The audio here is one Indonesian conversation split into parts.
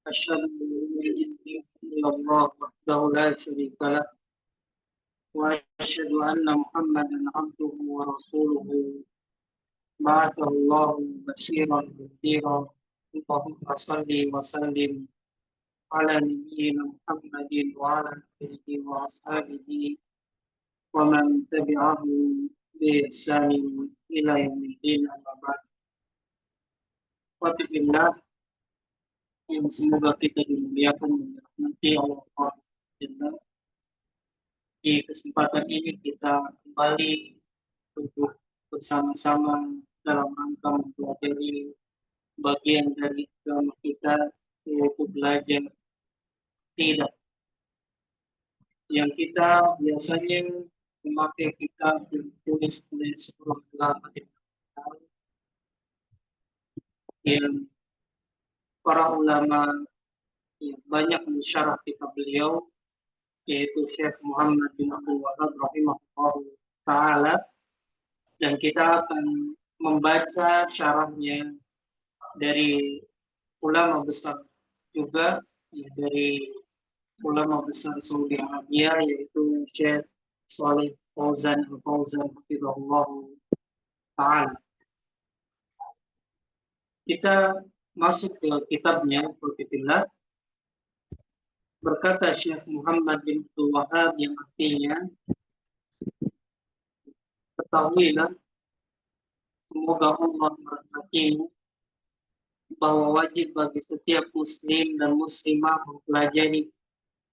أشهد أن لا إله إلا الله وحده لا شريك له وأشهد أن محمدا عبده ورسوله بعثه الله بشيرا ونذيرا اللهم صل وسلم على نبينا محمد وعلى آله وأصحابه ومن تبعه بإحسان إلى يوم الدين أما بعد. Wabillahi yang semoga kita dimuliakan dan dirahmati Allah Subhanahu. Di kesempatan ini kita kembali untuk bersama-sama dalam rangka mempelajari bagian dari agama kita, yaitu belajar tidak. Yang kita biasanya memakai kitab yang ditulis oleh seorang ulama yang para ulama yang banyak mensyarah kitab beliau, yaitu Syekh Muhammad bin Abdul Wahab rahimahullah ta'ala, dan kita akan membaca syarahnya dari ulama besar juga, ya, dari ulama besar Saudi Arabia, yaitu Syekh Shalih Fauzan Al-Fauzan hafizahullah ta'ala. Kita masuk ke kitabnya, Al-Kitabullah. Berkata Syekh Muhammad bin Abdul Wahab yang artinya, ketahuilah, semoga Allah merahmatimu, bahwa wajib bagi setiap muslim dan muslimah mempelajari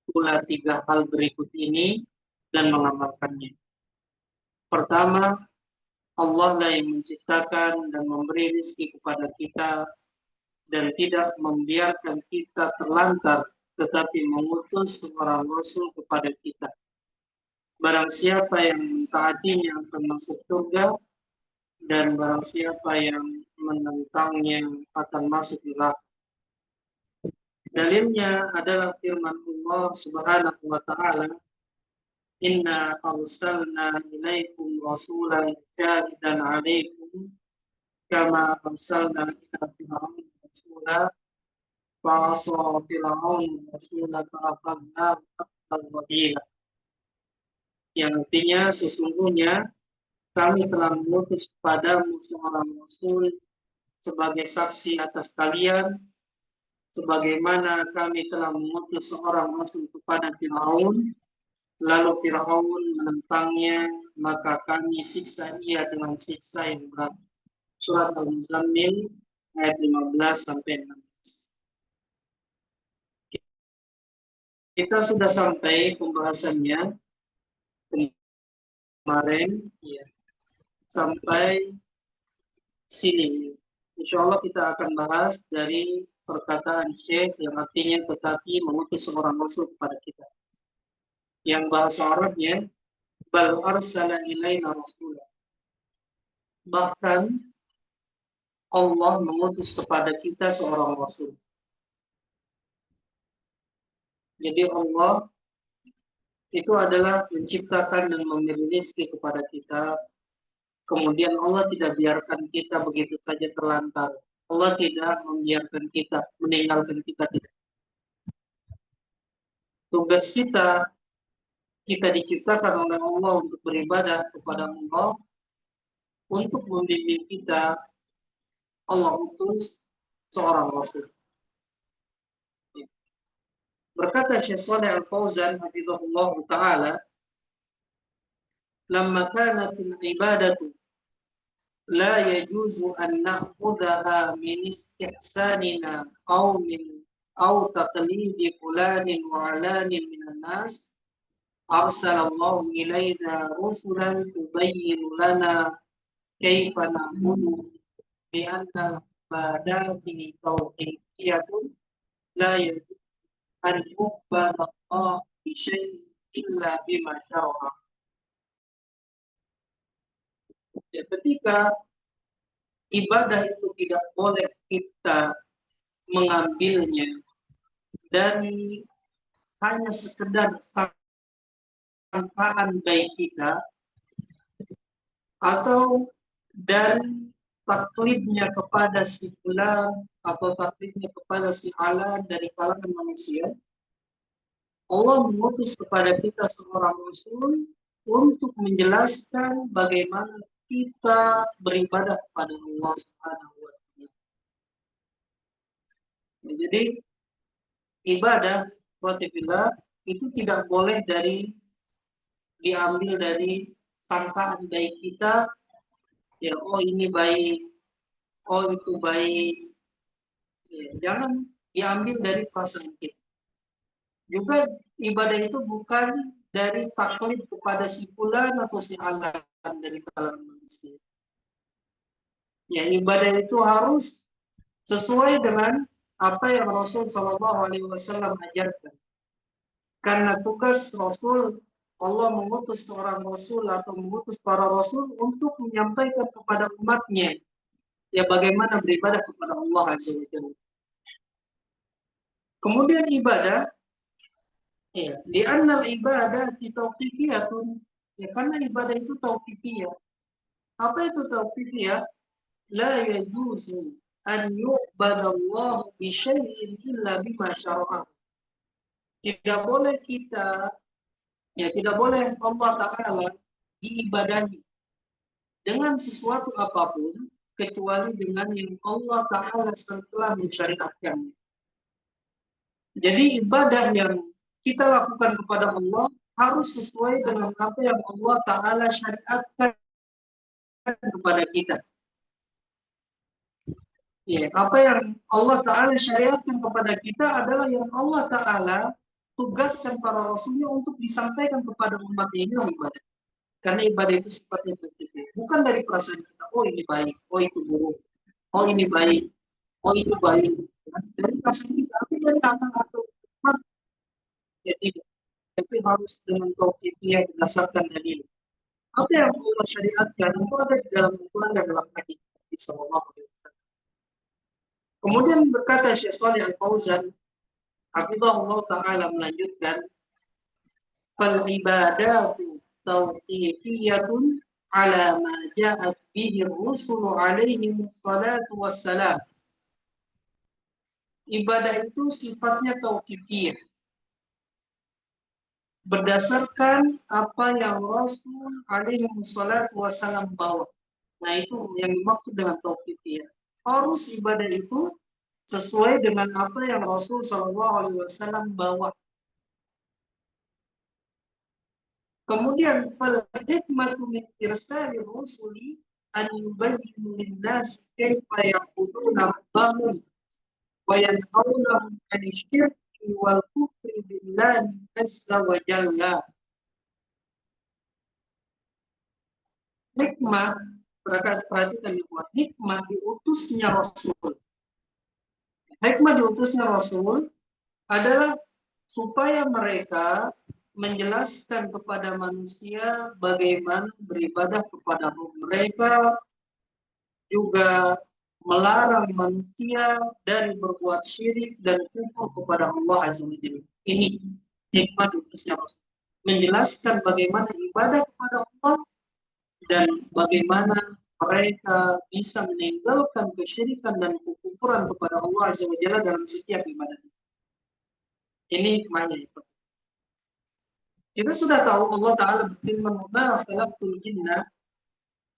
pula 3 hal berikut ini dan mengamalkannya. Pertama, Allah lah yang menciptakan dan memberi rezeki kepada kita dan tidak membiarkan kita terlantar, tetapi mengutus seorang Rasul kepada kita. Barang siapa yang mentaatinya akan masuk surga, dan barang siapa yang menentangnya akan masuk neraka. Dalilnya adalah firman Allah Subhanahu wa ta'ala, Inna arsalna ilaikum rasulan syahidan alaikum kama arsalna ila fir'aun rasula fa'asa fir'aun rasula fa'akhadna aqtal wabila. Yang artinya, sesungguhnya kami telah mengutus kepadamu seorang Rasul sebagai saksi atas kalian, sebagaimana kami telah mengutus seorang Rasul kepada Fir'aun, lalu Fir'aun menentangnya, maka kami siksa ia dengan siksa yang berat. Surat Al-Muzammil ayat 15-16. Kita sudah sampai pembahasannya kemarin, ya, sampai sini. Insya Allah kita akan bahas dari perkataan Syekh yang artinya tetapi mengutus seorang Rasul kepada kita. Yang bahasa Arabnya, bal arsala ilaina rasulah. Bahkan Allah mengutus kepada kita seorang Rasul. Jadi Allah itu adalah menciptakan dan memberi rezeki kepada kita. Kemudian Allah tidak biarkan kita begitu saja terlantar. Allah tidak membiarkan kita, meninggalkan kita, tidak. Tugas kita diciptakan oleh Allah untuk beribadah kepada Allah, untuk membimbing kita. Allah utus seorang Rasul. Berkata Syekh Shalih Al-Fauzan hafizahullah ta'ala, lamma kanat al-ibadatu la yajuzu an na'khudhaha min istihsanina aw taqlidi fulanin wa alanin minan nas, arsalallahu ilaina rusulan tubayyinu lana kaifa na'budu bi anna al-ibadati tawqifiyatun la yajuzu an yuqbala Allah bi syai'in illa bima syara'a. Ya, ketika ibadah itu tidak boleh kita mengambilnya dari hanya sekedar sangkaan baik kita atau dari taklidnya kepada si fulan atau taklidnya kepada si alan dari kalangan manusia, Allah mengutus kepada kita seorang Rasul untuk menjelaskan bagaimana kita beribadah kepada Allah Subhanahu wa Ta'ala. Jadi ibadah Alhamdulillah itu tidak boleh diambil dari sangkaan baik kita, ya oh ini baik, oh itu baik, ya, jangan diambil dari perasaan kita. Juga ibadah itu bukan dari taklid kepada si fulan atau si alan dari kalangan manusia. Ya ibadah itu harus sesuai dengan apa yang Rasul Shallallahu Alaihi Wasallam ajarkan. Karena tugas Rasul, Allah mengutus seorang Rasul atau mengutus para Rasul untuk menyampaikan kepada umatnya ya bagaimana beribadah kepada Allah Azza wa Jalla. Kemudian ibadah, ya, di annal ibadah tauqifiyatun, ya karena ibadah itu tauqifiyah. Apa itu tauqifiyah? La yajuzu an yu'badallahu bi syai'in illa bima syara'a. Tidak boleh tidak boleh Allah Ta'ala diibadahi dengan sesuatu apapun kecuali dengan yang Allah Ta'ala setelah mensyariatkan. Jadi ibadah yang kita lakukan kepada Allah harus sesuai dengan apa yang Allah Ta'ala syariatkan kepada kita. Ya, apa yang Allah Ta'ala syariatkan kepada kita adalah yang Allah Ta'ala tugaskan para Rasulnya untuk disampaikan kepada umat ini ibadah. Karena ibadah itu sifatnya berbeda. Bukan dari perasaan kita, oh ini baik, oh itu buruk, oh ini baik, oh itu baik. Dari perasaan kita, tapi dari tangan atau umat, ya tidak. Tapi harus dengan tauqifiyah berdasarkan dalil. Apa yang Allah syariatkan itu ada di dalam Al-Quran dan dalam hadis Nabi Sallallahu Alaihi Wasallam. Kemudian berkata Syekh Shalih Al-Fauzan, Hafizahullah Ta'ala melanjutkan, fal ibadatu tauqifiyatun ala ma ja'at bihi ar-rusul alaihi wassalatu wassalam. Ibadah itu sifatnya tauqifiyah, berdasarkan apa yang Rasul alaihi wassalatu wassalam bawa. Nah itu yang dimaksud dengan tauqifiyah. Harus ibadah itu sesuai dengan apa yang Rasul Shallallahu Alaihi Wasallam bawa. Kemudian fal hikmatu min irsali rusuli an yubayyinu lin-nas kaifa ya'buduna rabbahum wa yanhaunahum 'anil syirki wal kufri billahi azza wa jalla. Hikmah, perhatikan hikmah diutusnya Rasul. Hikmah diutusnya Rasul adalah supaya mereka menjelaskan kepada manusia bagaimana beribadah kepada Rabb mereka, juga melarang manusia dari berbuat syirik dan kufur kepada Allah Azza wa Jalla. Ini hikmah diutusnya Rasul. Menjelaskan bagaimana ibadah kepada Allah dan bagaimana mereka bisa meninggalkan kesyirikan dan kekufuran kepada Allah Azza wa Jalla dalam setiap ibadah. Ini hikmahnya itu. Kita sudah tahu Allah Ta'ala berfirman, "Ma khalaqtul jinna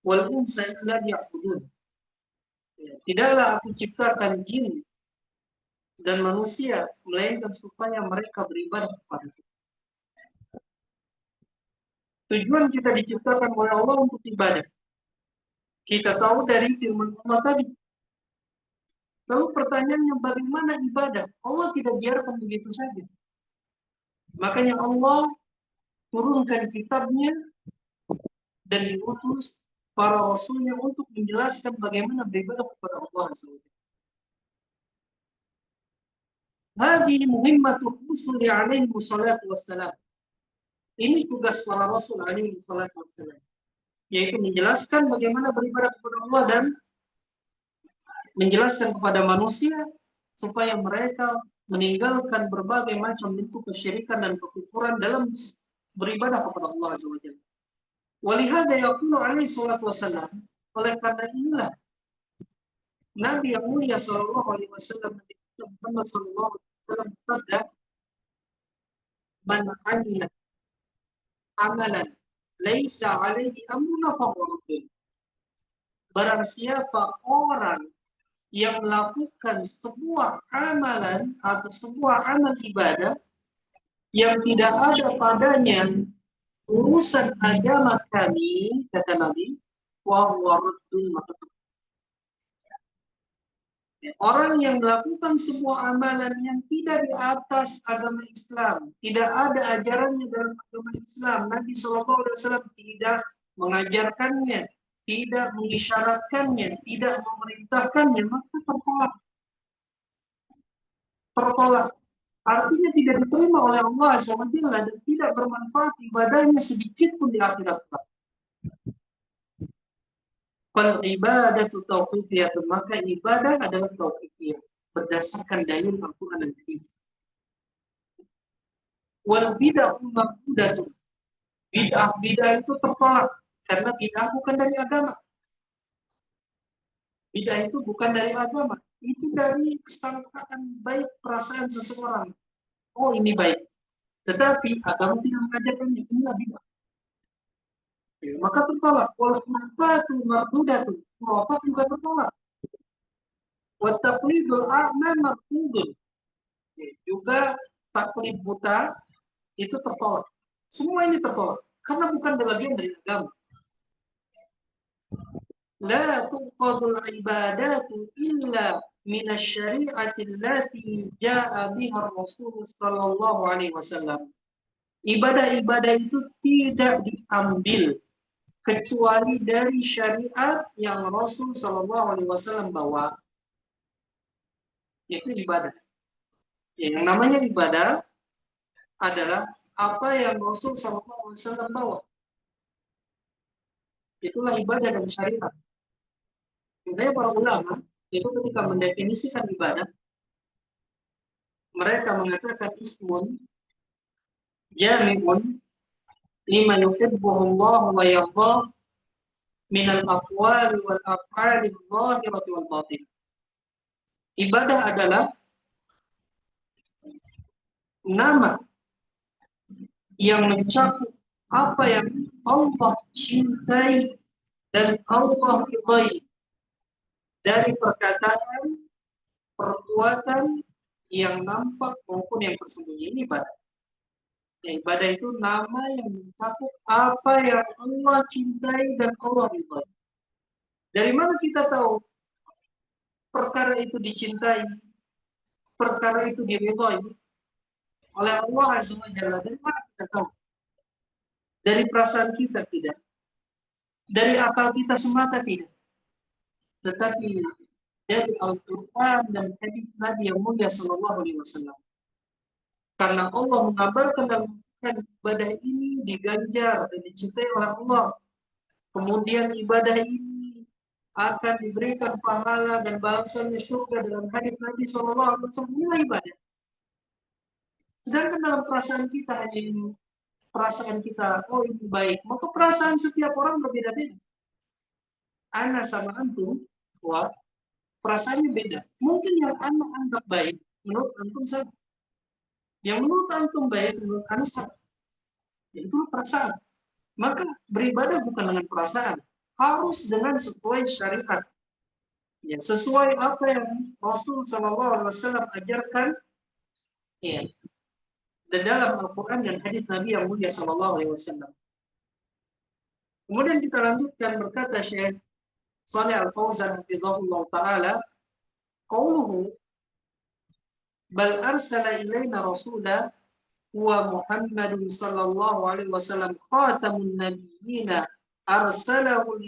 wal insa illa liya'budun." Tidaklah aku ciptakan jin dan manusia melainkan supaya mereka beribadah kepada Aku. Tujuan kita diciptakan oleh Allah untuk ibadah. Kita tahu dari firman Allah tadi. Lalu pertanyaannya bagaimana ibadah? Allah tidak biarkan begitu saja. Makanya Allah turunkan kitabnya dan diutus para rasulnya untuk menjelaskan bagaimana beribadah kepada Allah SWT. Hadi muhimmatul rusuli alaihi wassalatu wassalam. Ini tugas para rasul alaihi wassalatu wassalam, yaitu menjelaskan bagaimana beribadah kepada Allah dan menjelaskan kepada manusia supaya mereka meninggalkan berbagai macam bentuk kesyirikan dan kekufuran dalam beribadah kepada Allah Azza wa Jalla. Walihada yaqulu alaihi salatu wassalam, oleh karena inilah Nabi yang mulia Shallallahu Alaihi Wasallam, Muhammad Shallallahu Alaihi Wasallam bersabda, "Man amila amalan laisa alaihi amruna fahuwa raddun." Barang siapa orang yang melakukan sebuah amalan atau sebuah amal ibadah yang tidak ada padanya urusan agama kami, kata Nabi, fahuwa raddun, maka orang yang melakukan sebuah amalan yang tidak di atas agama Islam, tidak ada ajarannya dalam agama Islam, Nabi SAW tidak mengajarkannya, tidak mengisyaratkannya, tidak memerintahkannya, maka tertolak. Tertolak. Artinya tidak diterima oleh Allah SWT dan tidak bermanfaat ibadahnya sedikit pun di akhirat. Fal ibadatu tauqifiyah, maka ibadah adalah tauqifiyah berdasarkan dalil Al-Quran dan Hadis. Wal bid'ah maqdudatu, bid'ah itu tertolak karena bid'ah bukan dari agama. Bid'ah itu bukan dari agama, itu dari kesangkaan baik perasaan seseorang. Oh ini baik, tetapi agama tidak mengajarkannya, inilah bid'ah. Ya, maka tertolak. Wal khurafatu maqdudatu, khurafat juga tertolak. Wa taqlidul a'ma maqdudun, juga taklid buta itu tertolak. Semua ini tertolak karena bukan bagian dari agama. La tuqadul ibadatu illa minasyari'ati allati ja'a biha Rasul sallallahu alaihi wasallam. Ibadah-ibadah itu tidak diambil kecuali dari syariat yang Rasul sallallahu alaihi wasallam bawa. Itu ibadah. Yang namanya ibadah adalah apa yang Rasul sallallahu alaihi wasallam bawa. Itulah ibadah dan syariat. Makanya para ulama itu ketika mendefinisikan ibadah, mereka mengatakan ismun jami'un lima yuhibbuhu Allah wa yardah min al-aqwali wal af'ali adh-dhahirati wal batin. Ibadah adalah nama yang mencakup apa yang Allah cintai dan Allah ridhai dari perkataan, perbuatan yang nampak maupun yang tersembunyi. Ini ibadah. Ya, ibadah itu nama yang mencakup apa yang Allah cintai dan Allah ridhai. Dari mana kita tahu perkara itu dicintai, perkara itu diridhai oleh Allah Azza wa Jalla? Dari mana kita tahu? Dari perasaan kita tidak, dari akal kita semata tidak, tetapi dari Al-Quran dan hadis Nabi yang mulia Sallallahu Alaihi Wasallam. Karena Allah mengabarkan dalam ibadah ini diganjar dan dicintai oleh Allah. Kemudian ibadah ini akan diberikan pahala dan balasannya surga dalam hadis Nabi Sallallahu Alaihi Wasallam. Inilah ibadah. Sedangkan dalam perasaan kita hanya perasaan kita, oh ini baik. Maka perasaan setiap orang berbeda-beda. Ana sama antum, wah, perasaannya beda. Mungkin yang anak anggap baik, menurut antum sama. Yang menurut antum baik, menurut anak sama. Itu perasaan. Maka beribadah bukan dengan perasaan, harus dengan sesuai syariat. Ya, sesuai apa yang Rasul Shallallahu Alaihi Wasallam ajarkan, ya, dan dalam Al-Quran dan hadis Nabi yang mulia Shallallahu Alaihi Wasallam. Kemudian kita lanjutkan, berkata Syekh Shalih Al-Fauzan hafizahullah taala, qauluhu bal arsala ilaina rasula huwa Muhammadun sallallahu alaihi wasallam khatamun nabiyyina arsalahu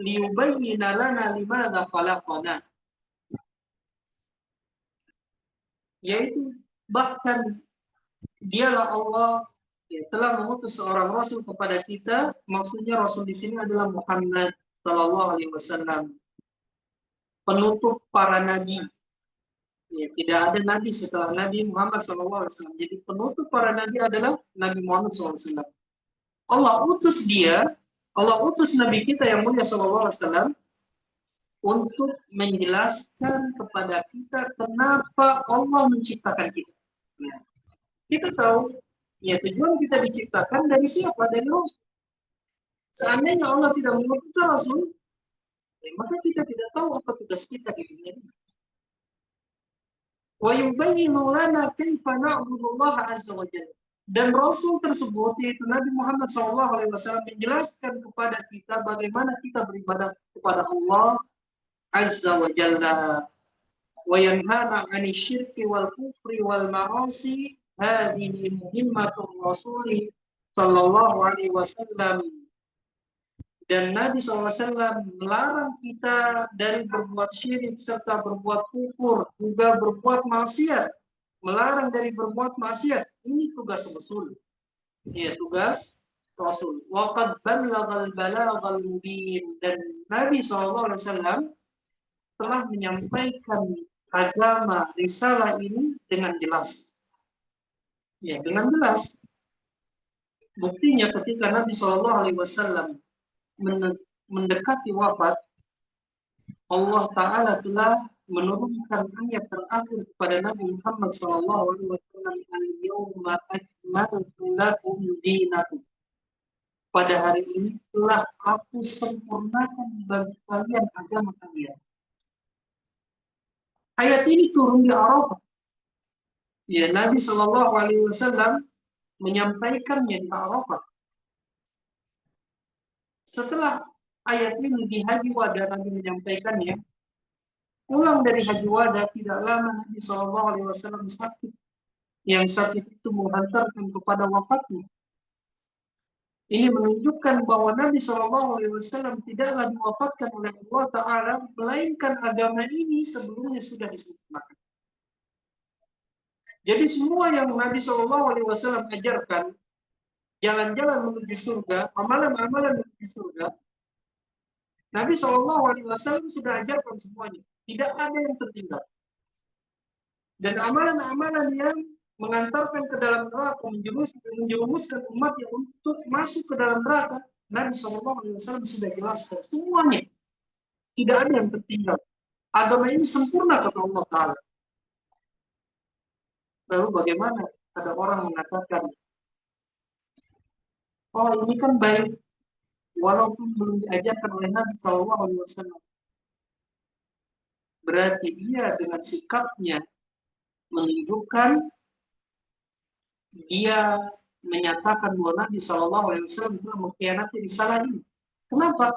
liyubayyina lana limadza khalaqana. Yaitu bahkan dialah Allah ya, telah mengutus seorang rasul kepada kita. Maksudnya rasul di sini adalah Muhammad sallallahu alaihi wasallam, penutup para nabi. Ya, tidak ada nabi setelah Nabi Muhammad sallallahu alaihi wasallam. Jadi penutup para nabi adalah Nabi Muhammad sallallahu alaihi wasallam. Allah utus dia, Allah utus nabi kita yang mulia sallallahu alaihi wasallam untuk menjelaskan kepada kita kenapa Allah menciptakan kita. Ya. Kita tahu, ya tujuan kita diciptakan dari siapa? Dari Rasul. Seandainya Allah tidak mengutus Rasul, ya, maka kita tidak tahu apa tugas kita di dunia ini. Wa yubayyinu lana kaifa na'budullaha azza wa jalla. Dan Rasul tersebut, yaitu Nabi Muhammad SAW, menjelaskan kepada kita bagaimana kita beribadah kepada Allah azza wa jalla. Wa yanhana 'anil syirki wal kufri wal ma'asi. Hadhihi muhimmatur Rasul sallallahu alaihi wasallam. Dan Nabi SAW melarang kita dari berbuat syirik serta berbuat kufur, juga berbuat maksiat. Melarang dari berbuat maksiat. Ini tugas Rasul. Ya, tugas Rasul. Waqad ballaghal balaghal mubin. Dan Nabi SAW telah menyampaikan agama risalah ini dengan jelas. Ya, dengan jelas. Buktinya ketika Nabi SAW mendekati wafat, Allah Ta'ala telah menurunkan ayat terakhir kepada Nabi Muhammad SAW, Al-yawma akmaltu lakum dinakum. Pada hari ini telah aku sempurnakan bagi kalian agama kalian. Ayat ini turun di Arafah. Ya, Nabi SAW menyampaikannya di Arafah. Setelah ayat ini di Haji Wada Nabi menyampaikannya, pulang dari Haji Wada tidak lama Nabi SAW sakit. Yang sakit itu menghantarkan kepada wafatnya. Ini menunjukkan bahwa Nabi SAW tidaklah diwafatkan oleh Allah Ta'ala, melainkan agama ini sebelumnya sudah disempurnakan. Jadi semua yang Nabi SAW ajarkan, jalan-jalan menuju surga, amalan-amalan menuju surga, Nabi SAW sudah ajarkan semuanya. Tidak ada yang tertinggal. Dan amalan-amalan yang mengantarkan ke dalam neraka, menjerumuskan umat yang untuk masuk ke dalam neraka, Nabi SAW sudah jelaskan semuanya. Tidak ada yang tertinggal. Agama ini sempurna kata Allah Ta'ala. Lalu bagaimana ada orang mengatakan, oh ini kan baik, walaupun belum diajarkan oleh Nabi SAW. Berarti dia dengan sikapnya menunjukkan dia menyatakan bahwa Nabi SAW telah mengkhianati risalah ini. Kenapa?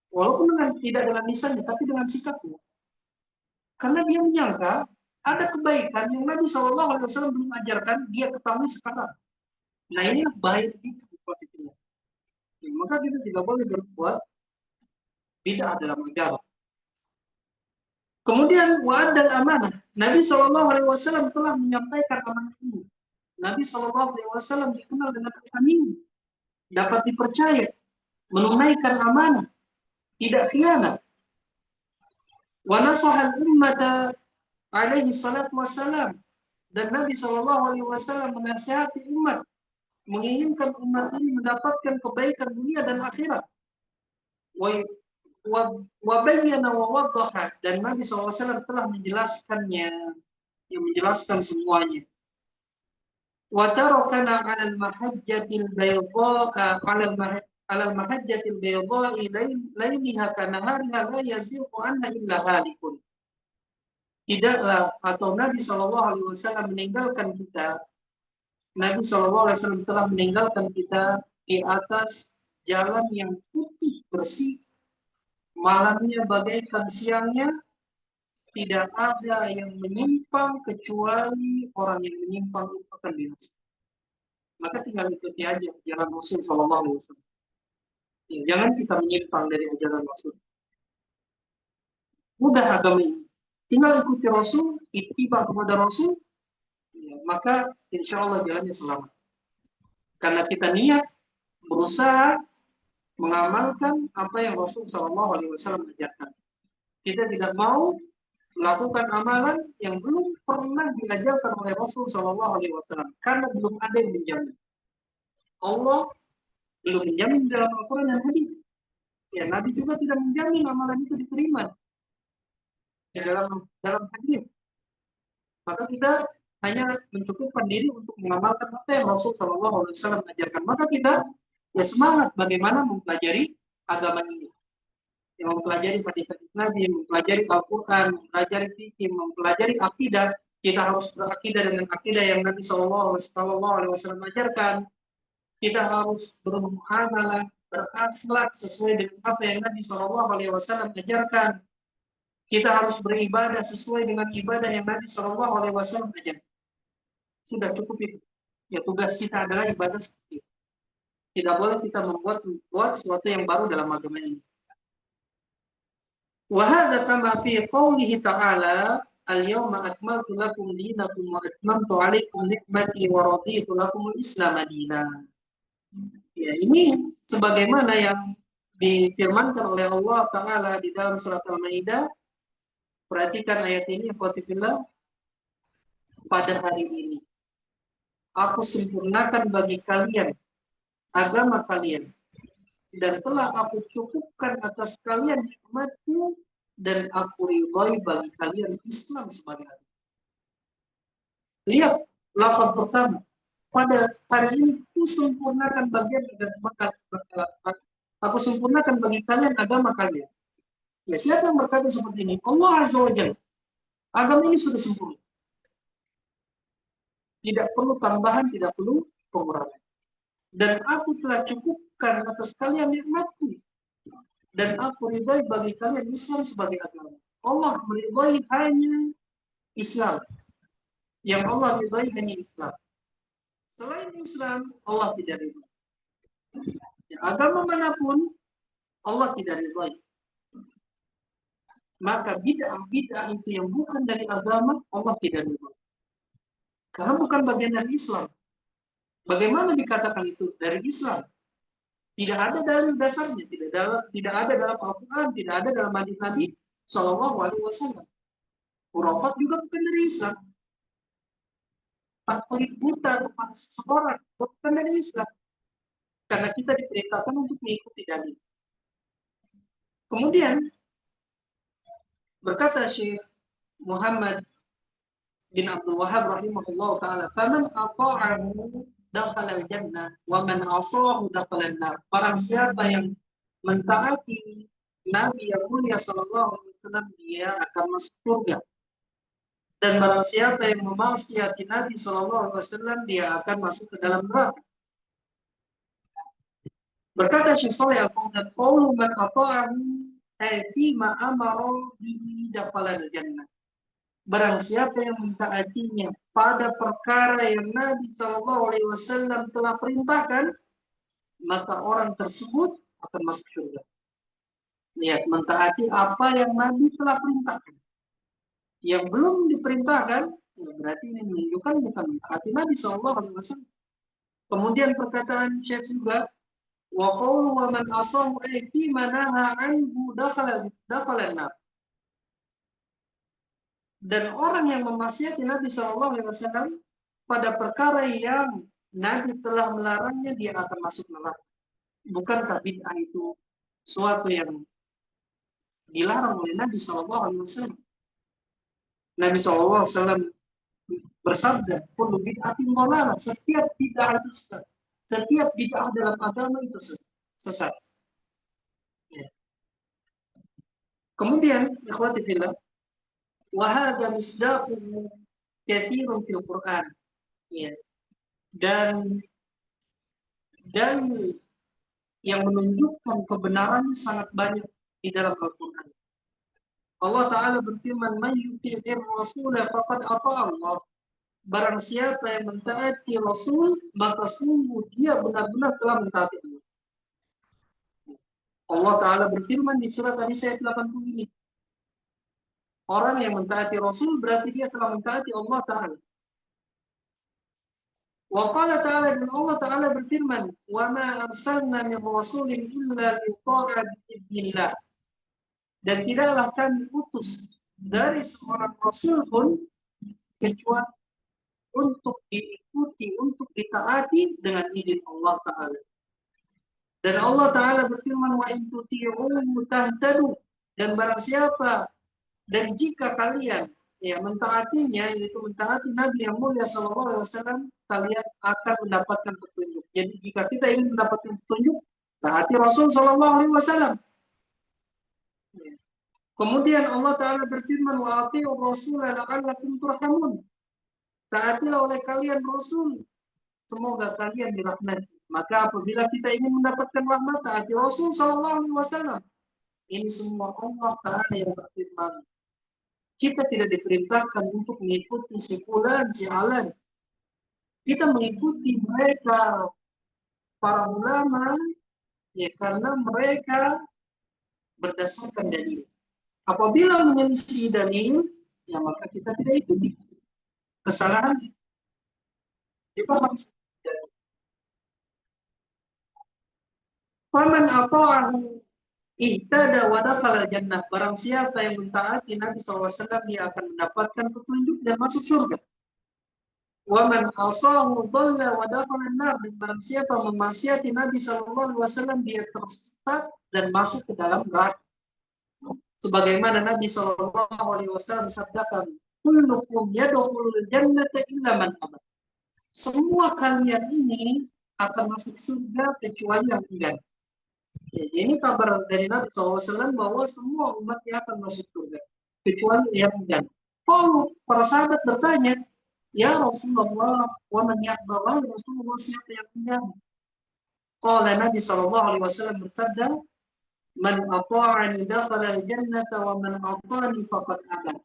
Walaupun tidak dengan lisannya, tapi dengan sikapnya. Karena dia menyangka ada kebaikan yang Nabi SAW belum ajarkan, dia ketahui sekarang. Nah inilah bahaya kita. Ya, maka kita tidak boleh berbuat bid'ah dalam agama. Kemudian wa'adal amanah. Nabi SAW telah menyampaikan amanah ini. Nabi SAW dikenal dengan al-amin, dapat dipercaya, menunaikan amanah, tidak khianat. Wa nasahal ummata alaihi salatu wassalam. Dan Nabi SAW menasihati umat, menginginkan umat ini mendapatkan kebaikan dunia dan akhirat. Wa bayyana wa waddaha. Dan Nabi SAW telah menjelaskannya, yang menjelaskan semuanya. Wa tarakana 'alal mahajjatil bayda 'alal mahajjatil bayda lailiha kanahariha la yaziqu anha illa halikun. Tidaklah atau Nabi SAW meninggalkan kita, Nabi SAW telah meninggalkan kita di atas jalan yang putih bersih, malamnya bagaikan siangnya, tidak ada yang menyimpang kecuali orang yang menyimpang itu akan binasa. Maka tinggal ikuti aja jalan Rasul SAW. Ya, jangan kita menyimpang dari ajaran Rasul. Mudah agama ini. Tinggal ikuti Rasul, ittiba kepada Rasul, ya, maka insya Allah jalannya selamat. Karena kita niat berusaha mengamalkan apa yang Rasul SAW ajarkan. Kita tidak mau melakukan amalan yang belum pernah diajarkan oleh Rasul SAW, karena belum ada yang menjamin. Allah belum menjamin dalam Al-Quran dan Hadis. Ya, Nabi juga tidak menjamin amalan itu diterima. Ya, dalam hadis. Maka kita hanya mencukupkan diri untuk mengamalkan apa yang Rasul Shallallahu Alaihi Wasallam ajarkan. Maka kita ya semangat bagaimana mempelajari agama ini. Yang mempelajari hadis-hadis Nabi, mempelajari Al-Quran, mempelajari fikih, mempelajari akidah. Kita harus berakidah dengan akidah yang Nabi Shallallahu Alaihi Wasallam ajarkan. Kita harus bermuamalah, berakhlak sesuai dengan apa yang Nabi Shallallahu Alaihi Wasallam ajarkan. Kita harus beribadah sesuai dengan ibadah yang Nabi Shallallahu Alaihi Wasallam ajarkan. Sudah cukup itu. Ya, tugas kita adalah ibadah seperti itu. Tidak boleh kita membuat sesuatu yang baru dalam agama ini. Wahada kama fi qawlihi ta'ala al-yawma akmaltu lakum dinakum wa atmamtu 'alaikum nikmati wa raditu lakum al-Islam madina. Ya, ini sebagaimana yang difirmankan oleh Allah Ta'ala di dalam surat Al-Maidah. Perhatikan ayat ini, pada hari ini aku sempurnakan bagi kalian agama kalian dan telah aku cukupkan atas kalian nikmatku dan aku ridhoi bagi kalian Islam sebagai agama. Lihat lafaz pertama, pada hari ini aku sempurnakan bagian agama kalian. Aku sempurnakan bagi kalian agama kalian. Ya, siapa yang berkata seperti ini? Allah Azza wa Jalla. Agama ini sudah sempurna. Tidak perlu tambahan, tidak perlu pengurangan. Dan aku telah cukupkan atas kalian nikmatku. Dan aku ridhai bagi kalian Islam sebagai agama. Allah meridhai hanya Islam. Yang Allah ridhai hanya Islam. Selain Islam, Allah tidak ridhai. Ya, agama manapun, Allah tidak ridhai. Maka bid'ah itu yang bukan dari agama, Allah tidak ridhai. Karena bukan bagian dari Islam. Bagaimana dikatakan itu dari Islam? Tidak ada dalam dasarnya, tidak ada dalam Al-Quran, tidak ada dalam hadis Nabi Shallallahu Alaihi Wasallam. Khurafat juga bukan dari Islam. Taklid buta kepada seseorang bukan dari Islam. Karena kita diperintahkan untuk mengikuti dalil. Kemudian berkata Syekh Muhammad bin Abdul Wahab rahimahullah ta'ala, "Faman ata'ahu dakhala al-jannah wa man 'asahu dakhala an-nar." Barang siapa yang mentaati Nabi yang mulia sallallahu alaihi wasallam, dia akan masuk surga. Dan barang siapa yang memaksiati Nabi sallallahu alaihi wasallam, dia akan masuk ke dalam neraka. Berkata Syekh Shalih Al-Fauzan, "Qaulu man ata'ahu ay fi ma amara bihi dakhala al-jannah." Barang siapa yang mentaatinya pada perkara yang Nabi Shallallahu Alaihi Wasallam telah perintahkan, maka orang tersebut akan masuk surga. Lihat, mentaati apa yang Nabi telah perintahkan. Yang belum diperintahkan, ya berarti ini menunjukkan bukan mentaati Nabi Shallallahu Alaihi Wasallam. Kemudian perkataan Syekh juga, wa qawlu wa man asahu ay fi manaha anhu dakhala an-nar. Dan orang yang memaksiati Nabi Shallallahu Alaihi Wasallam pada perkara yang Nabi telah melarangnya, dia akan masuk neraka. Bukankah bid'ah itu suatu yang dilarang oleh Nabi Shallallahu Alaihi Wasallam? Nabi Shallallahu Alaihi Wasallam bersabda, "Kullu bid'atin dhalalah." Setiap bid'ah itu sesat. Setiap bid'ah dalam agama itu sesat. Ya. Kemudian, ikhwati fillah, wa hadza misdaquhu katsirun fil Qur'an. Ya. Dan yang menunjukkan kebenarannya sangat banyak di dalam Al-Quran. Allah Ta'ala berfirman, "Man yuti'ir rasulah faqad ata'a Allah." Barang siapa yang mentaati Rasul, maka sungguh dia benar-benar telah mentaati Allah. Allah Ta'ala berfirman di surat An-Nisa ayat 80 ini. Orang yang mentaati Rasul berarti dia telah mentaati Allah Ta'ala. Wa qala ta'ala, dan Allah Ta'ala berfirman, "Wa ma arsalna min rasulin illa liyuta'a bi'idznillah." Dan tidaklah kami utus dari seorang Rasul pun kecuali untuk diikuti, untuk ditaati dengan izin Allah Ta'ala. Dan Allah Ta'ala berfirman, wa in tuti'uhu tahtadu. Dan barang siapa, dan jika kalian ya mentaatinya, yaitu mentaati Nabi yang mulia Sallallahu Alaihi Wasallam, kalian akan mendapatkan petunjuk. Jadi jika kita ingin mendapatkan petunjuk, taati Rasul Sallallahu Alaihi Wasallam. Ya. Kemudian Allah Ta'ala berfirman, wa ati'ur rasul la'allakum turhamun. Taatilah oleh kalian Rasul, semoga kalian dirahmati. Maka apabila kita ingin mendapatkan rahmat, taati Rasul Sallallahu Alaihi Wasallam. Ini semua Allah Ta'ala yang berfirman. Kita tidak diperintahkan untuk mengikuti si fulan, si alan. Kita mengikuti mereka, para ulama, ya karena mereka berdasarkan dalil. Apabila menyelisih dalil, ya maka kita tidak ikuti. Kesalahan kita harus. Faman ata'ahu ihtada wa dakhala jannah. Barang siapa yang mentaati Nabi SAW, dia akan mendapatkan petunjuk dan masuk surga. Wa man asahu dhalla wa dakhala an-nar. Dan barang siapa memaksiati Nabi SAW, dia tersesat dan masuk ke dalam neraka. Sebagaimana Nabi SAW sabdakan, kullukum yadkhulul jannata illa man aba. Semua kalian ini akan masuk surga kecuali yang enggan. Ya, ini kabar dari Nabi SAW bahwa semua umatnya akan masuk surga kecuali yang enggan. Kalau para sahabat bertanya, ya Rasulullah, wa man ya'ba, Rasulullah, siapa yang enggan? Qala Nabi SAW bersabda, man ata'ani dakhala al-jannata wa man ata'ani faqad aba.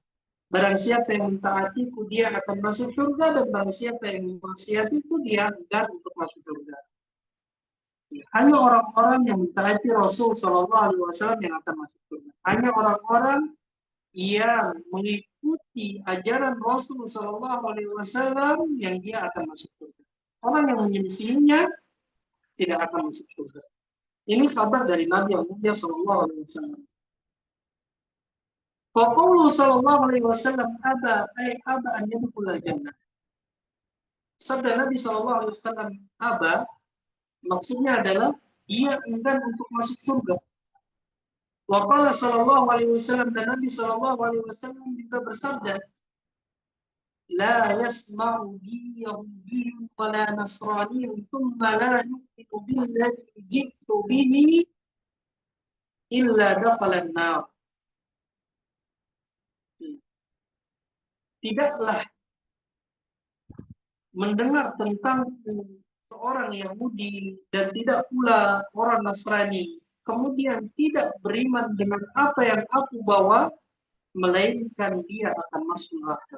Barang siapa yang mentaatiku, dia akan masuk surga, dan barang siapa yang memaksiatiku, dia enggan untuk masuk surga. Hanya orang-orang yang mentaati Rasul Shallallahu Alaihi Wasallam yang akan masuk surga. Hanya orang-orang yang mengikuti ajaran Rasul Shallallahu Alaihi Wasallam yang dia akan masuk surga. Orang yang menyelisihinya tidak akan masuk surga. Ini kabar dari Nabi yang mulia Shallallahu Alaihi Wasallam. Faqulu Shallallahu Alaihi Wasallam aba an yadkhulal jannah. Sabda Nabi Shallallahu Alaihi Wasallam aba, maksudnya adalah dia enggan untuk masuk surga. Wa qala sallallahu alaihi wasallam, dan Nabi sallallahu alaihi wasallam juga bersabda, la yasma'u bi yahudiyyun wa la nasraniyyun thumma la yu'minu billadhi ji'tu bihi illa dakhala an-nar. Tidaklah mendengar tentang seorang Yahudi dan tidak pula orang Nasrani, kemudian tidak beriman dengan apa yang aku bawa, melainkan dia akan masuk neraka.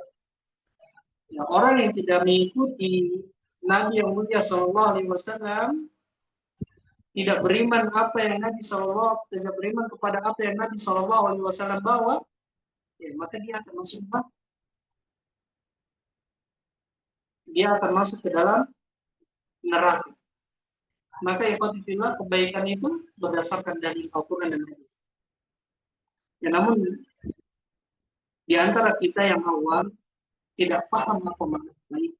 Ya, orang yang tidak mengikuti Nabi yang mulia Sallallahu Alaihi Wasallam, tidak beriman apa yang Nabi Sallallahu, tidak beriman kepada apa yang Nabi Sallallahu Alaihi Wasallam bawa, ya, maka dia akan masuk neraka. Dia akan masuk ke dalam neraka. Maka ikhwatifillah, kebaikan itu berdasarkan dari Al-Quran dan Hadis. Ya, namun di antara kita yang awam tidak paham apa makna baik.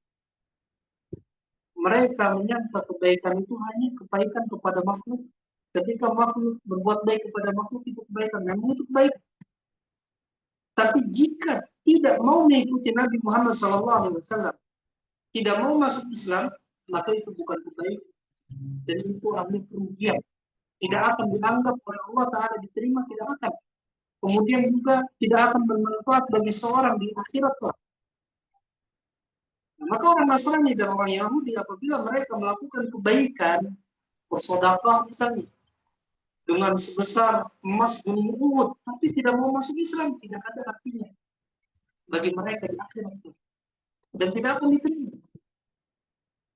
Mereka menyangka kebaikan itu hanya kebaikan kepada makhluk. Ketika makhluk berbuat baik kepada makhluk, itu kebaikan. Memang itu kebaikan. Tapi jika tidak mau mengikuti Nabi Muhammad SAW, tidak mau masuk Islam, maka itu bukan kebaikan. Dan itu adalah kerugian. Tidak akan dianggap oleh Allah Ta'ala diterima, tidak akan. Kemudian juga tidak akan bermanfaat bagi seorang di akhirat. Nah, maka orang Nasrani dan orang Yahudi apabila mereka melakukan kebaikan, bersedekah misalnya, dengan sebesar emas gunung Uhud, tapi tidak mau masuk Islam, tidak ada artinya bagi mereka di akhirat. Dan tidak akan diterima.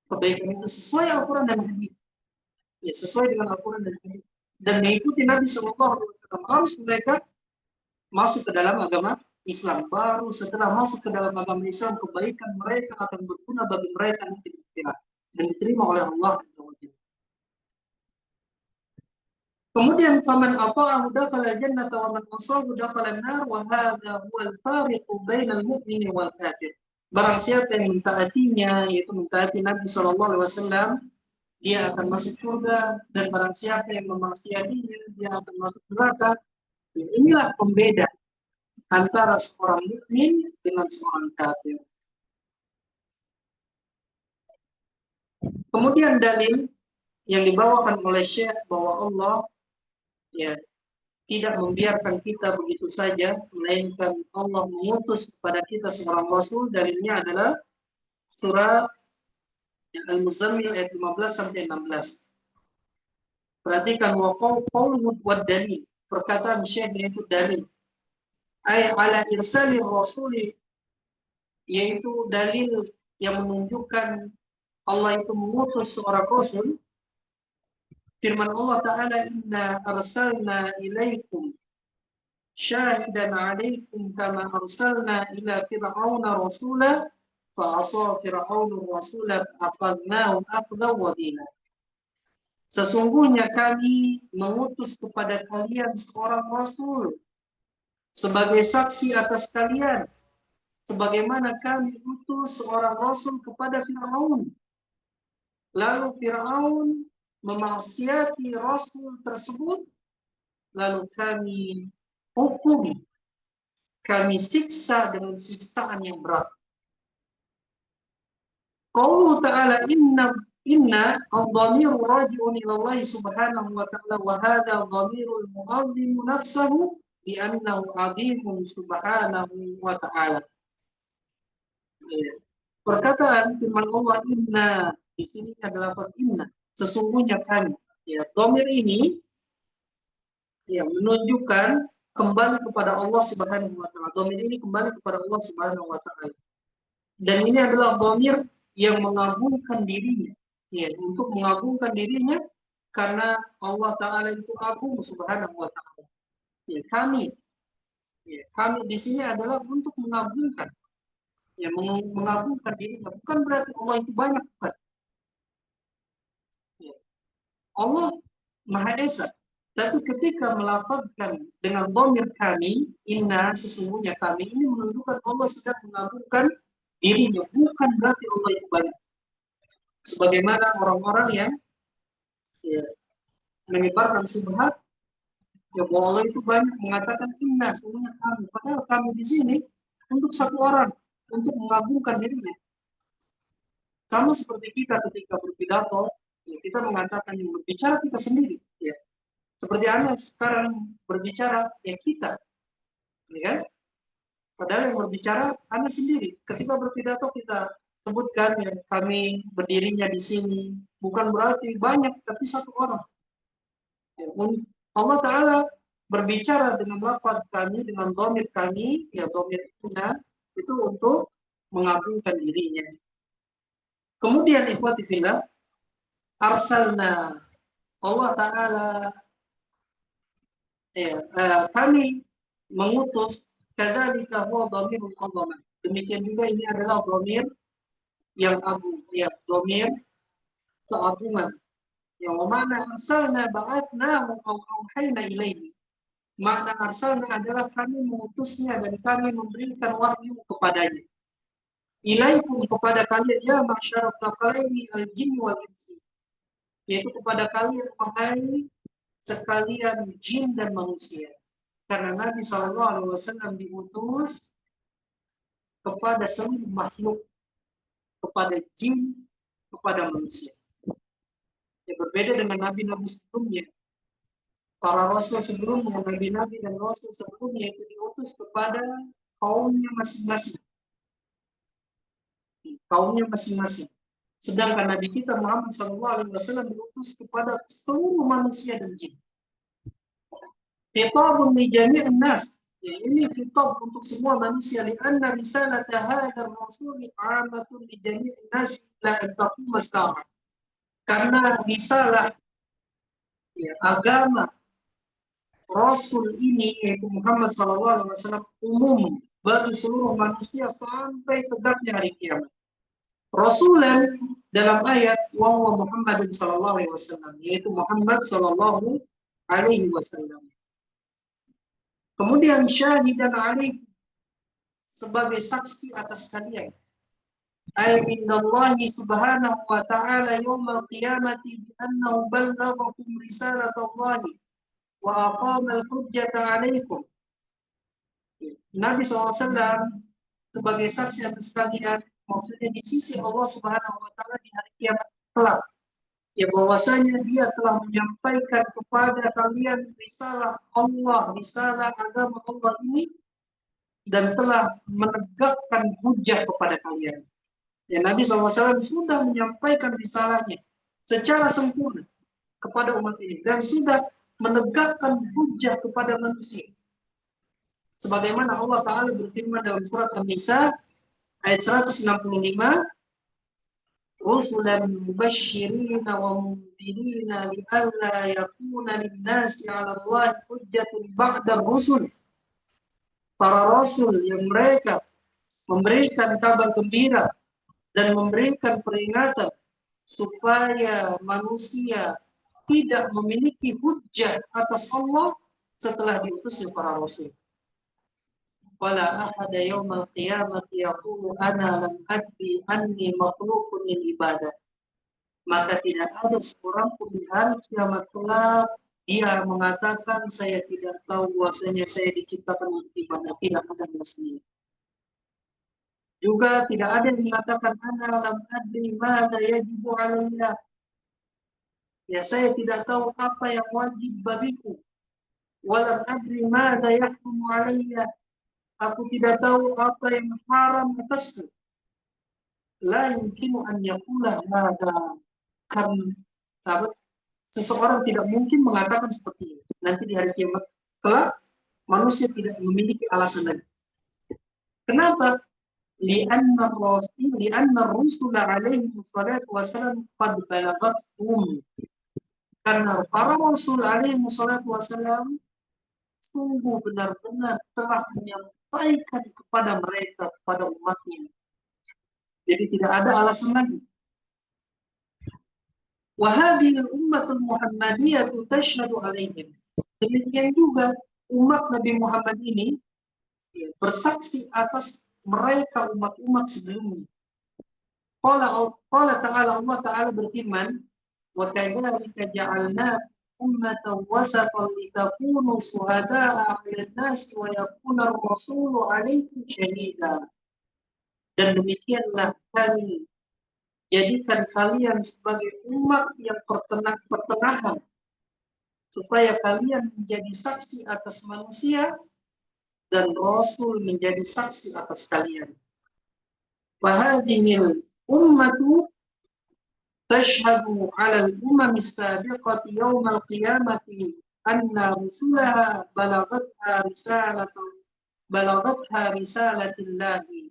Kebaikan itu sesuai Al-Quran dan Hadis. Ya, sesuai dengan Al-Quran dan Hadis. Dan mengikuti Nabi SAW, harus mereka masuk ke dalam agama Islam. Baru setelah masuk ke dalam agama Islam, kebaikan mereka akan berguna bagi mereka nanti di akhirat dan diterima oleh Allah SWT. Kemudian faman ata'ahu dakhala al-jannata wa man asahu dakhala an-nar wa hadha huwa al-fariqu bainal mu'mini wal kafir. Barang siapa yang mentaatinya, yaitu mentaati Nabi SAW, dia akan masuk surga, dan barang siapa yang memaksiatinya dia akan masuk neraka. Inilah pembeda antara seorang mukmin dengan seorang kafir. Kemudian dalil yang dibawakan oleh Syekh bahwa Allah ya tidak membiarkan kita begitu saja, melainkan Allah mengutus kepada kita seorang Rasul. Dalilnya adalah surah Al-Muzammil ayat 15 sampai 16. Perhatikan qauluhu wa dalil. Perkataan Syekh yaitu dalil. Ay ala irsalir rasuli, yaitu dalil yang menunjukkan Allah itu mengutus seorang Rasul. Firman Allah Ta'ala, inna arsalna ilaikum syahidan alaikum kama arsalna ila fir'auna rasula fa'asa fir'aunu rasula fa'akhadnahum akhdan wabila. Sesungguhnya kami mengutus kepada kalian seorang Rasul sebagai saksi atas kalian, sebagaimana kami utus seorang Rasul kepada Fir'aun. Lalu Fir'aun memaksiati Rasul tersebut, lalu kami hukum, kami siksa dengan siksaan yang berat. Qauluhu ta'ala inna al-dhamiru raji'un ila Allah subhanahu wa ta'ala wa hadha dhamirul mu'azzimu nafsahu li'annahu 'azimun subhanahu wa ta'ala. Perkataan firman Allah inna di sini adalah inna, sesungguhnya kami. Ya, dhamir ini ya menunjukkan kembali kepada Allah Subhanahu wa taala. Dhamir ini kembali kepada Allah Subhanahu wa taala. Dan ini adalah dhamir yang mengagungkan dirinya. Ya, untuk mengagungkan dirinya karena Allah taala itu agung Subhanahu wa taala. Ya, kami di sini adalah untuk mengagungkan. Ya, mengagungkan dirinya, bukan berarti Allah itu banyak, bukan. Ya. Allah Maha Esa. Tapi ketika melafazkan dengan dhamir kami, inna, sesungguhnya kami, ini menunjukkan Allah sedang mengagungkan dirinya, bukan berarti Allah itu banyak. Sebagaimana orang-orang yang ya, menyebarkan subhat, ya bahwa Allah itu banyak, mengatakan inna, sesungguhnya kami. Padahal kami di sini untuk satu orang, untuk mengagungkan dirinya. Sama seperti kita ketika berpidato, ya, kita mengatakan yang berbicara kita sendiri. Ya. Seperti Anda sekarang berbicara, ya kita. Ya kan? Padahal yang berbicara Anda sendiri. Ketika berpidato kita sebutkan yang kami berdirinya di sini. Bukan berarti banyak, tapi satu orang. Ya, Allah Ta'ala berbicara dengan lafaz kami, dengan dhamir kami, ya dhamir itu untuk mengagungkan dirinya. Kemudian ikhwati fillah, arsalna, Allah Ta'ala kami mengutus, kadzalika huwa dhamirul azamah. Demikian juga ini adalah dhamir yang agung, ya dhamir keagungan. Yang mana arsalna ba'atna au auhayna ilaihi. Makna arsalna adalah kami mengutusnya dan kami memberikan wahyu kepadanya. Ilaikum, kepada kalian, ya masyarakat tsaqalaini al-jin wal insi. Yaitu kepada kalian wahai sekalian jin dan manusia. Karena Nabi SAW diutus kepada seluruh makhluk, kepada jin, kepada manusia. Yang berbeda dengan nabi-nabi sebelumnya. Para rasul sebelumnya, nabi-nabi dan rasul sebelumnya itu diutus kepada kaumnya masing-masing. Kaumnya masing-masing. Sedangkan Nabi kita Muhammad SAW diutus kepada seluruh manusia dan jin. Khitabun li jami'in nas. Ya, ini khitab untuk semua manusia. Lianna risalata hadzal rasuli 'amatun li jami'in nas la an taquma as-sa'ah. Karena risalah ya, agama Rasul ini yaitu Muhammad SAW umum bagi seluruh manusia sampai tegaknya hari kiamat. Rasulan dalam ayat wa Muhammadin SAW, yaitu Muhammad SAW. Kemudian syahidan alaih, sebagai saksi atas kalian. ay indallahi subhanahu wa ta'ala yawmal qiyamati bi annahu ballaghakum risalatallahi wa aqama al-hujjata 'alaikum. Nabi SAW sebagai saksi atas kalian, maksudnya di sisi Allah Subhanahu wa taala di hari kiamat kelak. Ya bahwasanya dia telah menyampaikan kepada kalian risalah Allah, risalah agama Allah ini, dan telah menegakkan hujah kepada kalian. Ya Nabi SAW sudah menyampaikan risalahnya secara sempurna kepada umat ini dan sudah menegakkan hujah kepada manusia. Sebagaimana Allah Ta'ala berfirman dalam surat An-Nisa ayat 165, rusulan mubashshirina wa mundirina li'alla yakuna lin-nasi 'ala Allahi hujjatun ba'da rusul. Para rasul yang mereka memberikan kabar gembira dan memberikan peringatan supaya manusia tidak memiliki hujjah atas Allah setelah diutusnya para rasul. Wala ahada yawmal qiyamati yaqulu ana lam adri anni makhluqun lil ibadah. Maka tidak ada seorang pun di hari kiamat kelak dia mengatakan saya tidak tahu bahwasanya saya diciptakan untuk ibadah. Tidak ada sendiri. Juga tidak ada yang mengatakan ana lam adri madza yajibu alayya. Ya saya tidak tahu apa yang wajib bagiku. Walam adri madza yahkumu alayya. Aku tidak tahu apa yang haram atasku. La yumkinu an yaqula hada. Karena seseorang tidak mungkin mengatakan seperti ini. Nanti di hari kiamat kelak manusia tidak memiliki alasan lagi. Kenapa? Li'anna ar-rusul alaihi wassalatu wassalam qad balagathum. Karena para rasul alaihi wassalatu wassalam sungguh benar-benar telah menyampaikan kepada mereka, kepada umatnya. Jadi tidak ada alasan lagi. Wa hadhihi al-ummatul Muhammadiyah tashhadu alaihim. Demikian juga umat Nabi Muhammad ini bersaksi atas mereka umat-umat sebelumnya. Qala ta'ala, Allah Ta'ala berfirman, wa kadzalika ja'alna ummatan wasatan litakunu syuhada'a 'alan nas wa yakuna ar-rasulu 'alaikum syahida. Dan demikianlah kami jadikan kalian sebagai umat yang pertengahan supaya kalian menjadi saksi atas manusia dan Rasul menjadi saksi atas kalian. Wahadinil ummatu tashhadu 'ala al-umam as-sabiqati yawm al-qiyamati anna rusulaha balagatha risalatillahi.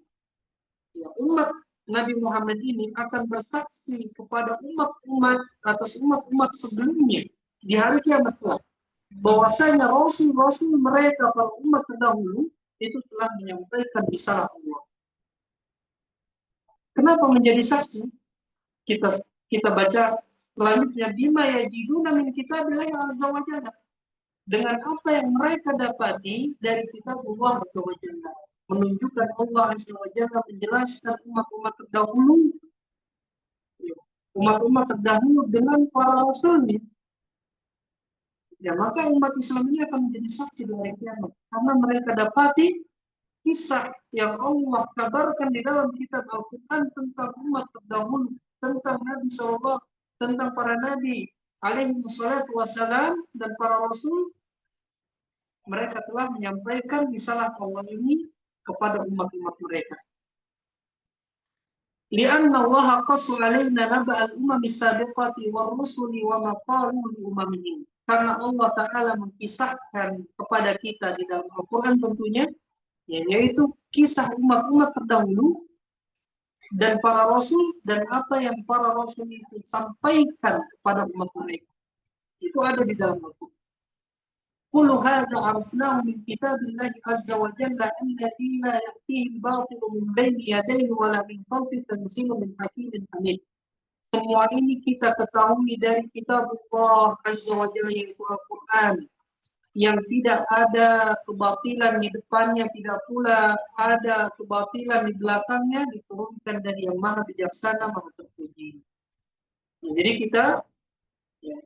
Ya, umat Nabi Muhammad ini akan bersaksi kepada umat-umat atas umat-umat sebelumnya di hari kiamat kelak bahwasanya rasul-rasul mereka para umat terdahulu itu telah menyampaikan risalah Allah. Kenapa menjadi saksi? Kita baca selanjutnya, bima yajiduna min kitabillahi azza wa jalla. Dengan apa yang mereka dapati dari kitab Allah azza wa jalla. Menunjukkan Allah azza wa jalla menjelaskan umat-umat terdahulu dengan para rasulnya. Ya, maka umat Islam ini akan menjadi saksi di hari kiamat karena mereka dapati kisah yang Allah kabarkan di dalam kitab Al-Quran tentang umat terdahulu, tentang Nabi SAW, tentang para Nabi alaihi wassalatu wassalam dan para Rasul. Mereka telah menyampaikan risalah Allah ini kepada umat-umat mereka. Lianna Allah qassa alaina naba'al umam as-sabiqati war rusuli wa ma qalu li umamihim. Karena Allah Ta'ala mengisahkan kepada kita di dalam Al-Quran tentunya, yaitu kisah umat-umat terdahulu dan para rasul dan apa yang para rasul itu sampaikan kepada umat mereka. Itu ada di dalam Al-Quran. Kullu hadza arafnahu min kitabillahi azza wa jalla alladzi la ya'tihi al-batilu min bayni yadayhi wa la min khalfihi tanzilun min hakimin hamid. Semua ini kita ketahui dari kitab Allah azza wa jalla yaitu Al-Quran yang tidak ada kebatilan di depannya, tidak pula ada kebatilan di belakangnya, diturunkan dari yang maha bijaksana, maha terpuji. Nah, jadi kita ya,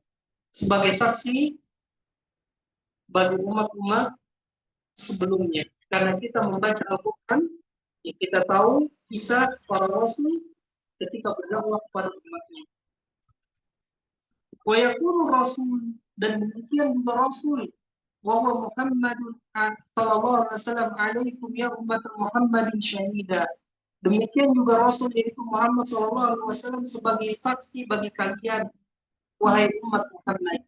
sebagai saksi bagi umat-umat sebelumnya. Karena kita membaca Al-Quran, ya kita tahu kisah para rasul ketika berdakwah kepada umatnya. Wa yakunu rasul, dan demikian juga rasul wa huwa Muhammadun sallallahu alaihi wasallam alaikum ya umat Muhammadin syahida. Demikian juga rasul yaitu Muhammad sallallahu alaihi wasallam sebagai saksi bagi kalian wahai umat Muhammad.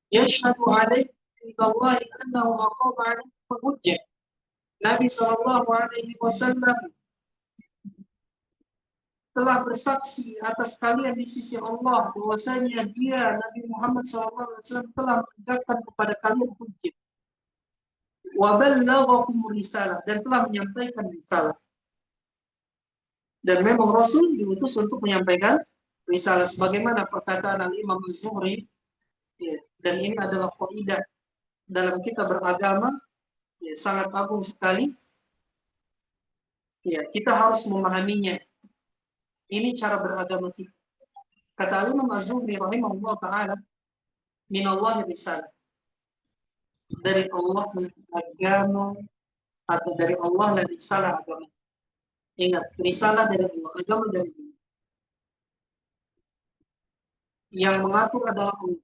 Yashhadu alaikum indallahi annahu aqama alaikum hujjah. Nabi sallallahu alaihi wasallam telah bersaksi atas kalian di sisi Allah bahwasanya dia Nabi Muhammad SAW telah menegakkan kepada kalian hujjah wa ballaghakum risalah, dan telah menyampaikan risalah. Dan memang Rasul diutus untuk menyampaikan risalah sebagaimana perkataan Al-Imam Az-Zuhri, ya, dan ini adalah kaidah dalam kita beragama, ya, sangat agung sekali. Ya, kita harus memahaminya. Ini cara beragama kita. Kata Imam Az-Zuhri rahimahullah ta'ala, minallahi risalah. Dari Allah agama, atau dari Allah lah risalah agama. Ingat, risalah dari Allah, agama dari Allah. Yang mengatur adalah Allah.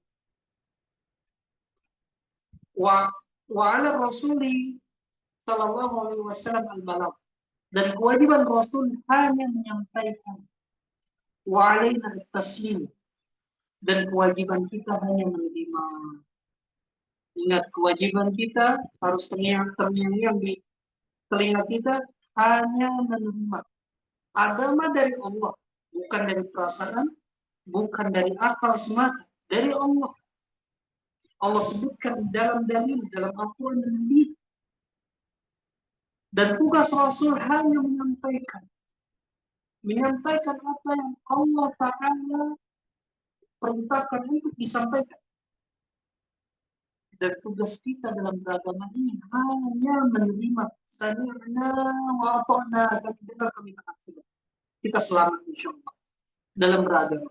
Wa ala rasuli sallallahu alaihi wasallam al-balagh. Dan kewajiban Rasul hanya menyampaikan. Wa alaina at-taslim. Dan kewajiban kita hanya menerima. Ingat, kewajiban kita harus terngiang di telinga kita, hanya menerima. Agama dari Allah, bukan dari perasaan, bukan dari akal semata, dari Allah. Allah sebutkan dalam dalil, dalam Al-Quran dan Hadis. Dan tugas Rasul hanya menyampaikan apa yang Allah Ta'ala perintahkan untuk disampaikan. Dan tugas kita dalam beragama ini hanya menerima sami'na wa ata'na, dan dengar kami taat. Kita selamat insyaallah dalam beragama.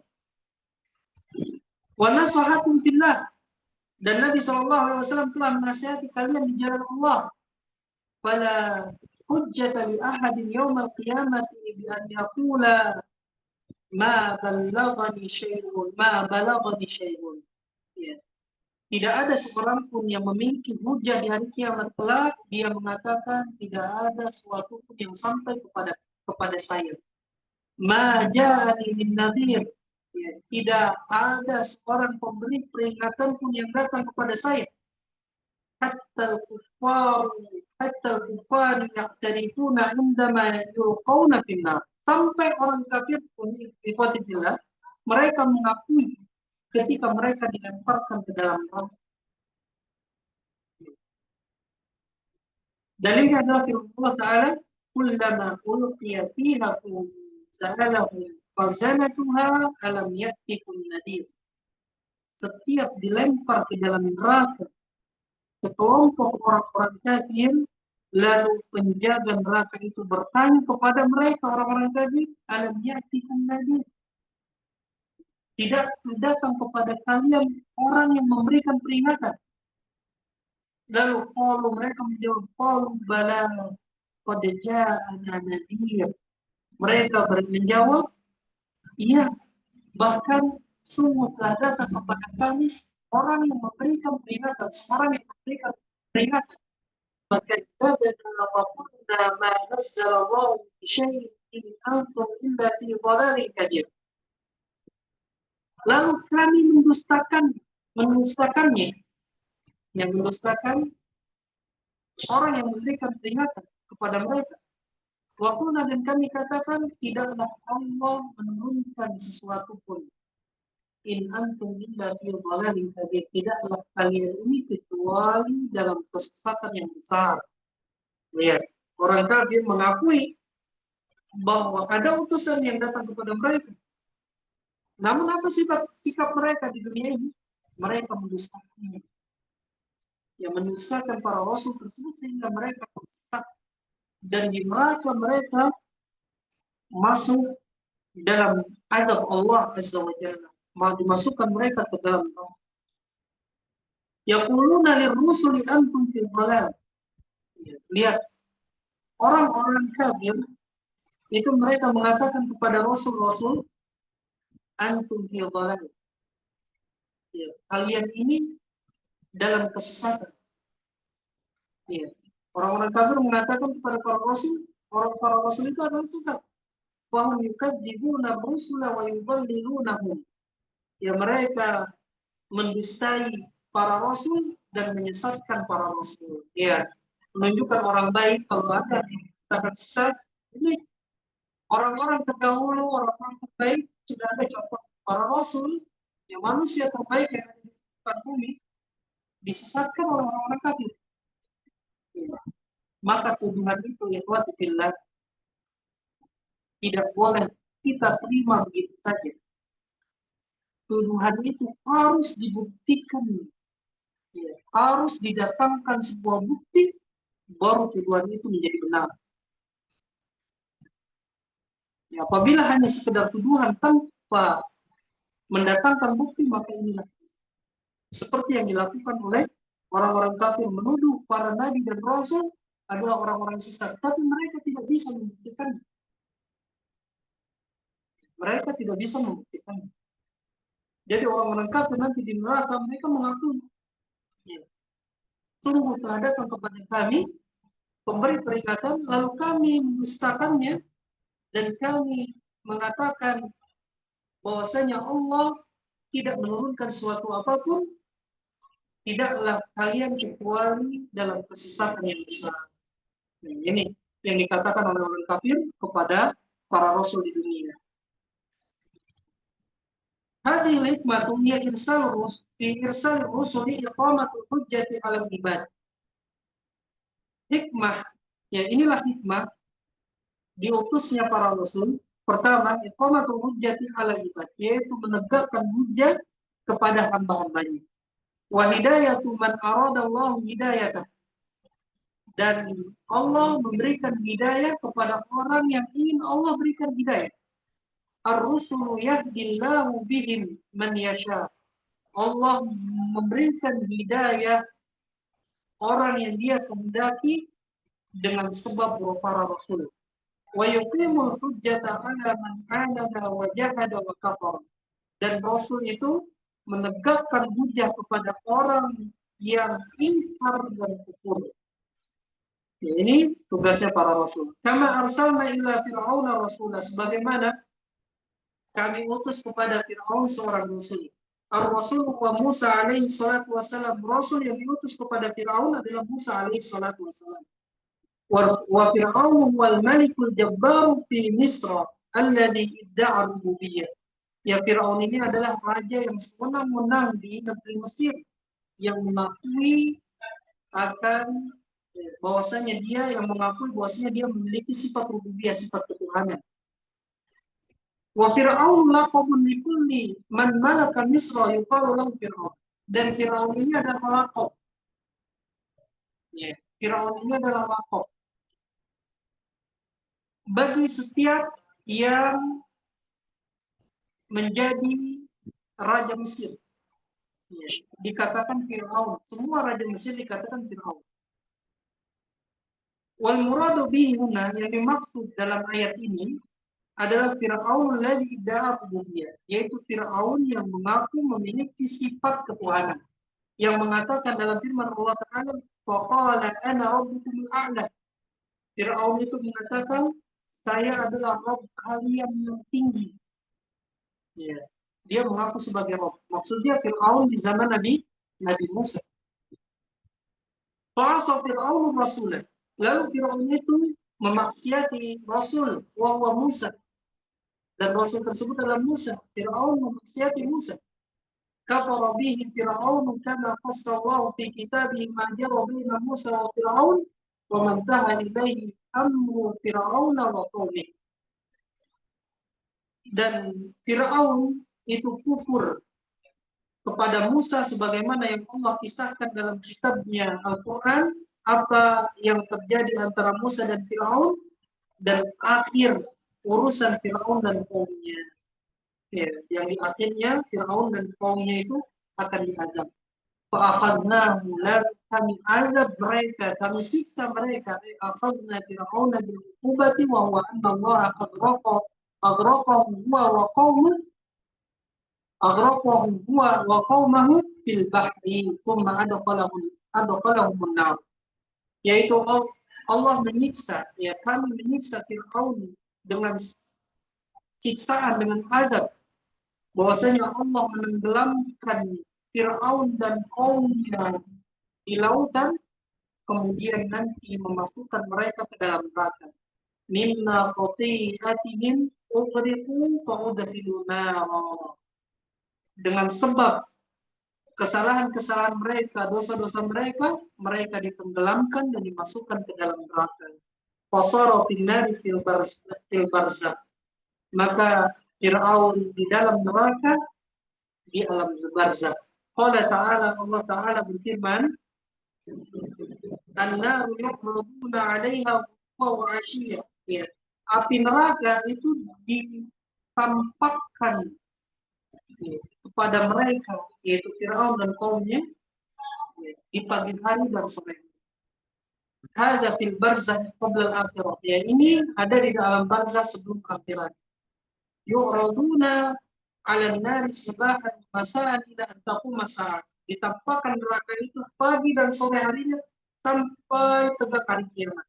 Wa nasahatum fillah, dan Nabi SAW telah menasihati kalian di jalan Allah. Fala hujjata li ahadin yawmal qiyamati bi an yaqula ma balaghani syai'un. Ya. Tidak ada seorang pun yang memiliki hujah di hari kiamat kelak, dia mengatakan tidak ada sesuatu pun yang sampai kepada saya. Ma ja'ani min nadhir. Ya, tidak ada seorang pemberi peringatan pun yang datang kepada saya. Hatta al-kuffar ya'tarifuna indama yulqawna finnar. Sampai orang kafir pun ikhwatillah, mereka mengakui ketika mereka dilemparkan ke dalam neraka. Dalilnya adalah firman Allah Ta'ala, kullama ulqiya fiha sa'alahum khazanatuha alam ya'tikum nadhir. Setiap dilempar ke dalam neraka kelompok orang-orang kafir, lalu penjaga neraka itu bertanya kepada mereka orang-orang kafir, alam ya'tikum nadhir. Tidak datang kepada kalian orang yang memberikan peringatan. Lalu kalau mereka menjawab, qalu bala qad ja'ana nadhir. Mereka menjawab, iya, bahkan sungguh telah datang kepada kami orang yang memberikan peringatan, seorang yang memberikan peringatan. Maka dzabana wa qulna ma nazzalallahu bi syai'in in antum illa fi dhalalin kabir. Lalu kami mendustakannya. Yang mendustakan orang yang memberikan peringatan kepada mereka. Waqulna, dan kami katakan tidaklah Allah menurunkan sesuatu pun. In antum illa fi dhalalin kabir. Tidaklah kalian ini kecuali dalam kesesatan yang besar. Lihat, orang kafir mengakui bahwa ada utusan yang datang kepada mereka. Namun apa sikap mereka di dunia ini? Mereka mendustakannya. yang mendustakan para rasul tersebut sehingga mereka tersesat dan di neraka mereka masuk dalam adab Allah Azza wa Jalla, mau dimasukkan mereka ke dalam neraka. Yaquluna lirrusuli antum fil dhalal. Lihat, orang-orang kafir itu mereka mengatakan kepada rasul-rasul, antum fil dhalal. Ya, kalian ini dalam kesesatan. Ya. Orang-orang kafir mengatakan kepada para rasul, para rasul itu adalah sesat. Wa hum yukadzibuna rusula wa yudhallilunahum. Ya, mereka mendustai para rasul dan menyesatkan para rasul. Ya, menunjukkan orang baik kalau ada dikatakan sesat. Ini orang-orang terdahulu, orang-orang terbaik sudah ada contoh para rasul, yang manusia terbaik yang ada di permukaan bumi disesatkan oleh orang-orang kafir. Ya. Maka tuduhan itu ya billah tidak boleh kita terima begitu saja. Tuduhan itu harus dibuktikan, ya, harus didatangkan sebuah bukti baru tuduhan itu menjadi benar. Ya, apabila hanya sekedar tuduhan tanpa mendatangkan bukti, maka inilah seperti yang dilakukan oleh orang-orang kafir menuduh para nabi dan rasul adalah orang-orang sesat, tapi mereka tidak bisa membuktikan. Mereka tidak bisa membuktikan. Jadi orang-orang kafir nanti di neraka mereka mengakui, ya, sungguh telah datang kepada kami pemberi peringatan, lalu kami mendustakannya dan kami mengatakan bahwasanya Allah tidak menurunkan suatu apapun, tidaklah kalian kecuali dalam kesesatan yang besar. Nah, ini yang dikatakan oleh orang kafir kepada para rasul di dunia. Hadhihi hikmatu hiya irsal rusuli iqamatul hujjati 'alal ibad. Hikmah, ya inilah hikmah diutusnya para rasul. Pertama, iqamatul hujjati 'alal ibad, yaitu menegakkan hujjah kepada hamba-hambanya. Wa hidayatu man aradallahu hidayatah, dan Allah memberikan hidayah kepada orang yang ingin Allah berikan hidayah. Ar-rusulu yahdillahu bihim man yasha. Allah memberikan hidayah orang yang dia kehendaki dengan sebab para rasul. Wa yuqimul hujjata 'ala man 'anada wa jahada wa kafara. Dan rasul itu menegakkan hujjah kepada orang yang ingkar dan kufur. Ya, ini tugasnya para rasul. Kama arsalna ila fir'auna rasulah, sebagaimana kami utus kepada Fir'aun seorang rasul. Ar-Rasul wa Musa alaihi salatu wassalam. Rasul yang diutus kepada Fir'aun adalah Musa alaihi salatu wassalam. Wa Fir'aun wal malikul jabbar fi Misra alladhi idda'a rububiyyah. Ya, Fir'aun ini adalah raja yang sewenang-wenang di negeri Mesir yang mengakui akan bahwasanya dia memiliki sifat rububiyah, sifat ketuhanan. Wa Fir'aun laqabun likulli man malaka Misra yuqalu lahu Fir'aun. Dan Fir'aun ini adalah laqab. Ya, Fir'aun ini adalah laqab bagi setiap yang menjadi raja Mesir. Ya, dikatakan Fir'aun. Semua raja Mesir dikatakan Fir'aun. Wal muradu bihi huna, yang dimaksud dalam ayat ini adalah Fir'aun alladzi idda'a rububiyyah, yaitu Fir'aun yang mengaku memiliki sifat ketuhanan, yang mengatakan dalam firman Allah Ta'ala, faqala ana rabbukumul a'la. Fir'aun itu mengatakan, saya adalah Rabb kalian yang tinggi. Ya, dia mengaku sebagai Rabb. Maksudnya Fir'aun di zaman Nabi Musa. Fa'asa Fir'aun rasulah. Lalu Fir'aun itu memaksiati Rasul wa Musa. Dan Rasul tersebut adalah Musa. Fir'aun memaksiati Musa. Kafara bihi Fir'aun kama qassallahu fi kitabihi ma jara baina Musa wa Fir'aun wa man taha ilaihi amru Fir'aun wa qaumih. Dan Fir'aun itu kufur kepada Musa sebagaimana yang Allah kisahkan dalam kitabnya Al-Quran, apa yang terjadi antara Musa dan Fir'aun, dan akhir urusan Fir'aun dan kaumnya. Ya, yang di akhirnya Fir'aun dan kaumnya itu akan diazab. Fa'akhadnahu, lalu kami azab mereka, kami siksa mereka. Akhadna Fir'aun bil-uqubati wa huwa anna Allah agraqahu huwa wa qawmuh agraqahu huwa wa qaumahu fil bahri thumma adkhalahum an-nar, yaitu Allah menyiksa, ya, kami menyiksa Fir'aun dengan siksaan, dengan azab, bahwasanya Allah menenggelamkan Fir'aun dan kaumnya di lautan, kemudian nanti memasukkan mereka ke dalam neraka. Mimma khati'atihim ughriqu fa'udkhilu nar, dengan sebab kesalahan-kesalahan mereka, dosa-dosa mereka, mereka ditenggelamkan dan dimasukkan ke dalam neraka. Fasara finnari fil barzakh, maka Fir'aun di dalam neraka, di alam barzakh. Qala ta'ala, Allah Ta'ala berfirman, an-naru yu'raduna 'alaiha wa 'ashiyya, ya, api neraka itu ditampakkan, ya, kepada mereka, yaitu Fir'aun dan kaumnya, ya, di pagi hari dan sore. Hadza fil barzakh qabla al-akhirah, ya, ini ada di dalam barzakh sebelum akhirat. Yu'raduna 'alan nari sabahan masaan ila an taquma sa'ah, ditampakkan neraka itu pagi dan sore harinya sampai tegak hari kiamat.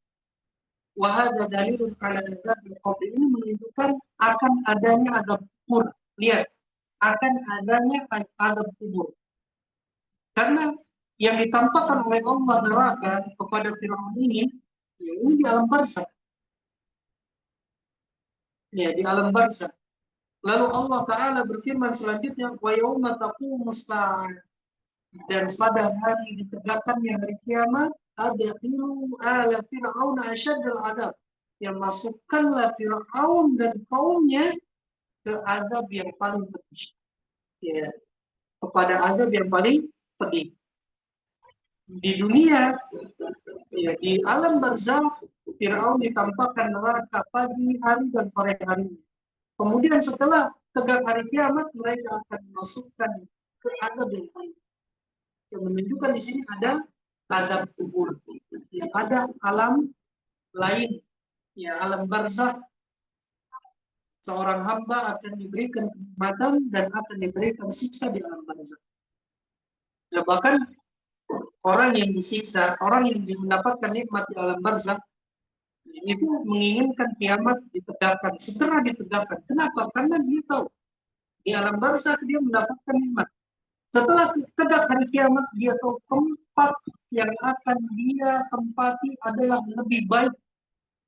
Wa hadza dalilun 'ala adzabil qabr, ini menunjukkan akan adanya azab kubur. Lihat, akan adanya azab kubur. Karena yang ditampakkan oleh Allah neraka kepada Fir'aun ini, ya, ini di alam barzakh. Ya, di alam barzakh. Lalu Allah Ta'ala berfirman selanjutnya, wa yauma taqumus sa'ah, dan pada hari ditegakkannya hari kiamat, adkhilu ala fir'auna asyaddal adab, yang masukkanlah Fir'aun dan kaumnya ke azab yang paling pedih. Ya, kepada azab yang paling pedih. Di dunia, ya, di alam barzakh, Fir'aun ditampakkan neraka pagi hari dan sore hari. Kemudian setelah tegak hari kiamat, mereka akan dimasukkan ke azab yang lain. Yang menunjukkan di sini ada azab kubur. Yang ada alam lain, ya, alam barzakh. Seorang hamba akan diberikan kenikmatan dan akan diberikan siksa di alam barzakh. Ya, bahkan orang yang disiksa, orang yang mendapatkan nikmat di alam barzakh, itu menginginkan kiamat ditegakkan, segera ditegakkan. Kenapa? Karena dia tahu di alam barzakh dia mendapatkan nikmat. Setelah tegak hari kiamat, dia tahu tempat yang akan dia tempati adalah lebih baik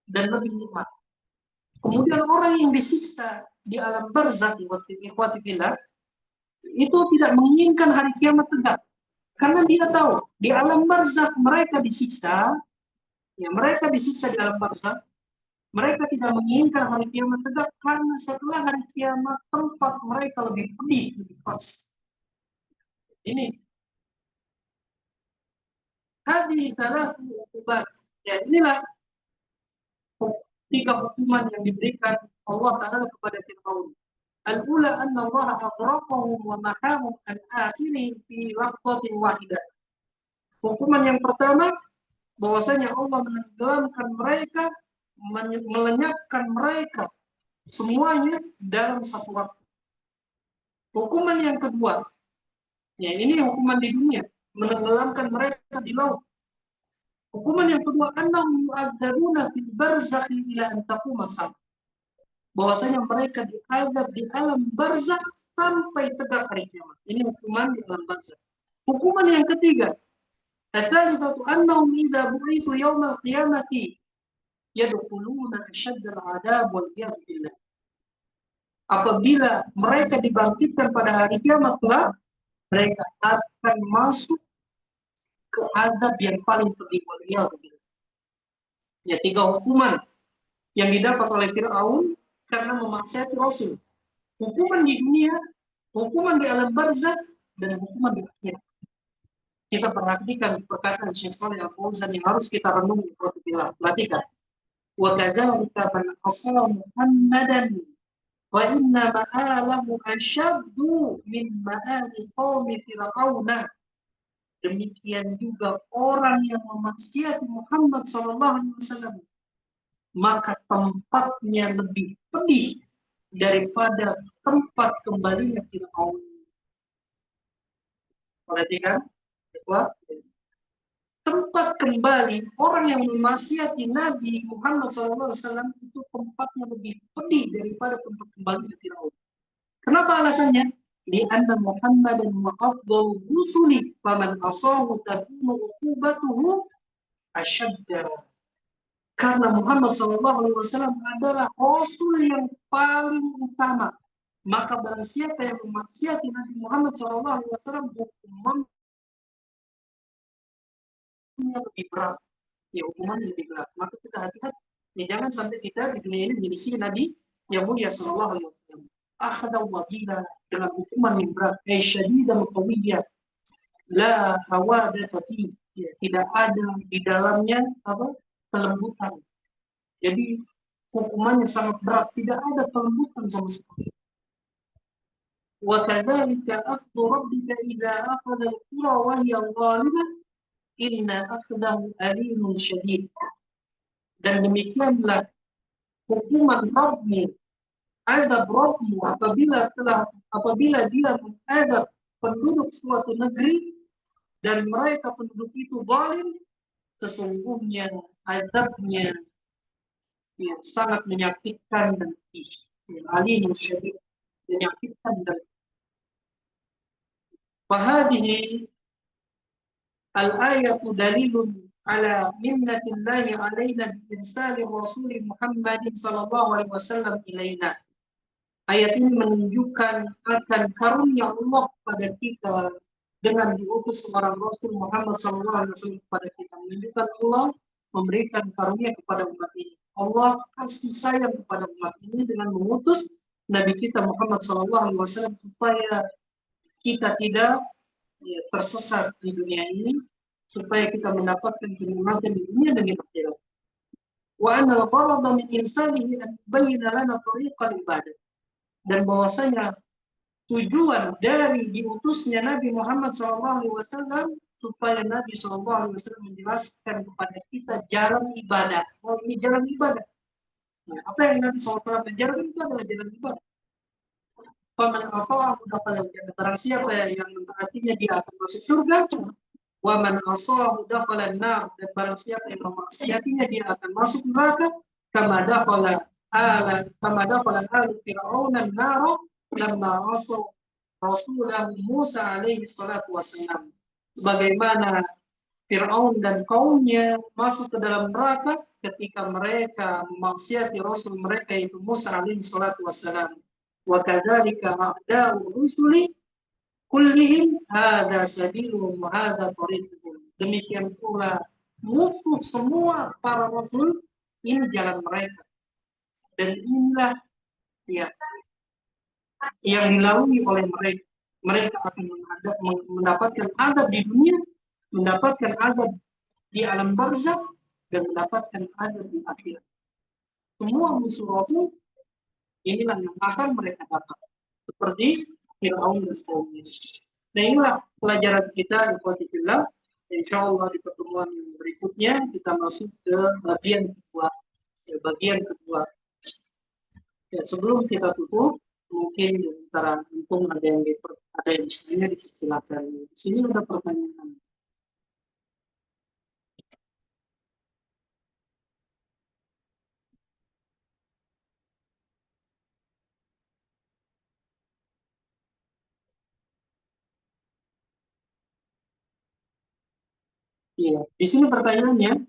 dan lebih nikmat. Kemudian orang yang disiksa di alam barzakh, ikhwati fillah, itu tidak menginginkan hari kiamat tegak. Karena dia tahu di alam barzakh mereka disiksa, ya, mereka disiksa di alam barzakh, mereka tidak menginginkan hari kiamat tegak karena setelah hari kiamat tempat mereka lebih pedih, lebih pas. Ini hadhihi thalathu uqubat. Ya, inilah tiga hukuman yang diberikan Allah Ta'ala kepada Fir'aun. Al-ula anna Allah aghraqahum wa mahahum an akhirihim fi laqtatin wahidah. Hukuman yang pertama, bahwasanya Allah menenggelamkan mereka, melenyapkan mereka semuanya dalam satu waktu. Hukuman yang kedua, ya, ini hukuman di dunia, menenggelamkan mereka di laut. Hukuman yang kedua, annahum yu'adzabuna fil barzakhi ila an taquma as-saah, bahwasanya mereka diazab di alam barzakh sampai tegak hari kiamat. Ini hukuman di alam barzakh. Hukuman yang ketiga, atsalitsatu annahum idza bu'itsu yaumal qiyamati yadkhuluna asyaddal 'adzab wal iyad billah. Apabila mereka dibangkitkan pada hari kiamat kelak, mereka akan masuk ke azab yang paling pedih. Ya, tiga hukuman yang didapat oleh Fir'aun karena memaksiati Rasul. Hukuman di dunia, hukuman di alam barzakh, dan hukuman di akhirat. Kita perhatikan perkataan Syekh Shalih Al Fauzan yang harus kita renungi. Perhatikan. Wa kadzalika man asala Muhammadan wa inna ma'alahu asyaddu min ma'ali qaumi fir'auna. Demikian juga orang yang memaksiati Muhammad SAW, maka tempatnya lebih pedih daripada tempat kembalinya Fir'aun. Perhatikan, tempat kembali orang yang memaksiati Nabi Muhammad SAW itu tempatnya lebih pedih daripada tempat kembali Fir'aun. Kenapa alasannya? Lianna Muhammadan wa afdal rusuli faman asahu takunu uqubatuhu asyadda. Karena Muhammad SAW adalah Rasul yang paling utama. Maka barang siapa yang memaksiati Nabi Muhammad SAW, hukumannya lebih berat. Ya, hukumannya lebih berat. Maka kita hati-hati. Ya, jangan sampai kita di dunia ini menyelisih Nabi yang mulia SAW. Akhada wabila dengan hukuman yang berat. Syadidan qawiyya. La hawadata fi. Ya, tidak ada di dalamnya kelembutan. Jadi hukumannya sangat berat, tidak ada kelembutan sama sekali. Wa kadzalika akhdhu rabbika idza akhadha al-qura wa hiya zalimah inna akhdahu alimun syadid. Dan demikianlah hukuman Rabbmu, azab Rabbmu apabila dia mengadab penduduk suatu negeri dan mereka penduduk itu zalim, sesungguhnya azabnya yang sangat menyakitkan dan alimun syadid, menyakitkan dan fahadihi al-ayatu dalilun ala minnatillahi alaina bi-irsali Rasul Muhammad sallallahu alaihi wasallam ilaina. Ayat ini menunjukkan akan karunia Allah pada kita dengan diutus seorang Rasul Muhammad sallallahu alaihi wasallam kepada kita. Menunjukkan Allah memberikan karunia kepada umat ini. Allah kasih sayang kepada umat ini dengan mengutus Nabi kita Muhammad sallallahu alaihi wasallam supaya kita tidak tersesat di dunia ini, supaya kita mendapatkan kenikmatan di dunia dan di akhirat. Wa anna al-gharada min insanihi an yubayyana lana tariqal ibadah. Dan bahwasanya tujuan dari diutusnya Nabi Muhammad SAW supaya Nabi SAW menjelaskan kepada kita jalan ibadah. Oh, ini jalan ibadah. Nah, apa yang Nabi SAW ajarkan itu adalah jalan ibadah. Paman apa dapat barang siapa yang mentaatinya dia akan masuk surga. Wa man asahu dakhala an-nar, dan barang siapa yang memaksiatinya dia akan masuk neraka. Kama dakhala al fir'auna an-nar lamma asaw Rasulullah Musa alaihi salatu wassalam. Sebagaimana Fir'aun dan kaumnya masuk ke dalam neraka ketika mereka memaksiati Rasul mereka yaitu Musa alaihi salatu wassalam. Wa kadzalika a'da'u rusuli kullihim hadza sabiluhum wa hadza tariquhum. Demikian pula musuh semua para rasul, ini jalan mereka. Dan inilah ya yang dilalui oleh mereka. Mereka akan mendapatkan adab di dunia, mendapatkan adab di alam barzakh, dan mendapatkan adab di akhirat. Semua musuh Rasul inilah yang akan mereka dapat. Seperti Fir'aun dan kaumnya. Nah, inilah pelajaran kita ikhwatillah. Insyaallah di pertemuan berikutnya kita masuk ke bagian kedua. Ya, sebelum kita tutup, mungkin di antara mumpung ada yang di sini disilakan. Di sini ada pertanyaan. Iya, di sini pertanyaannya,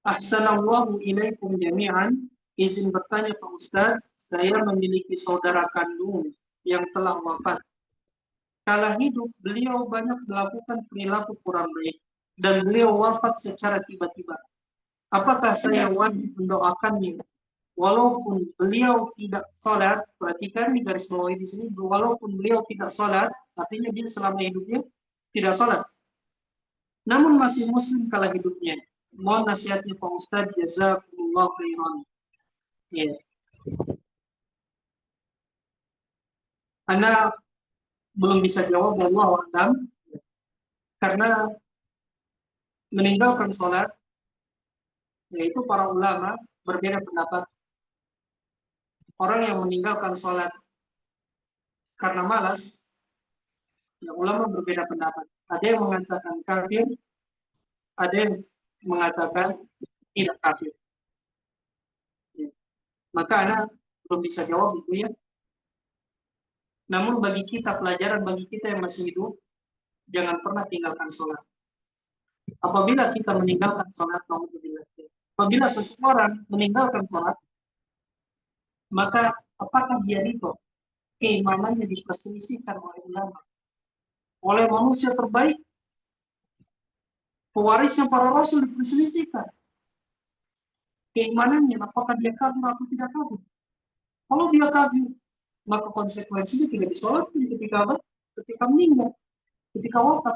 Ahsanallahu ilaikum jami'an. Izin bertanya Pak Ustadz, saya memiliki saudara kandung yang telah wafat. Kala hidup, beliau banyak melakukan perilaku kurang baik dan beliau wafat secara tiba-tiba. Apakah saya wajib mendoakannya walaupun beliau tidak salat, perhatikan di garis bawah di sini, walaupun beliau tidak salat, artinya dia selama hidupnya tidak salat, namun masih muslim kala hidupnya. Mohon nasihatnya Pak Ustadz, jazakumullah khairan. Ya. Anda belum bisa jawab, wallahu a'lam, karena meninggalkan sholat, yaitu para ulama berbeda pendapat. Orang yang meninggalkan sholat karena malas, ya ulama berbeda pendapat. Ada yang mengatakan kafir, ada yang mengatakan tidak kafir. Ya. Maka anak belum bisa jawab itu ya. Namun bagi kita, pelajaran bagi kita yang masih hidup, jangan pernah tinggalkan sholat. Apabila kita meninggalkan sholat, apabila seseorang meninggalkan sholat, maka apakah dia ridho? Keimanannya diperselisihkan oleh ulama, oleh manusia terbaik, pewarisnya para rasul diperselisihkan. Keimanannya, apakah dia kafir atau tidak kafir? Kalau dia kafir, maka konsekuensinya tidak disolatkan ketika apa? Ketika meninggal, ketika wafat.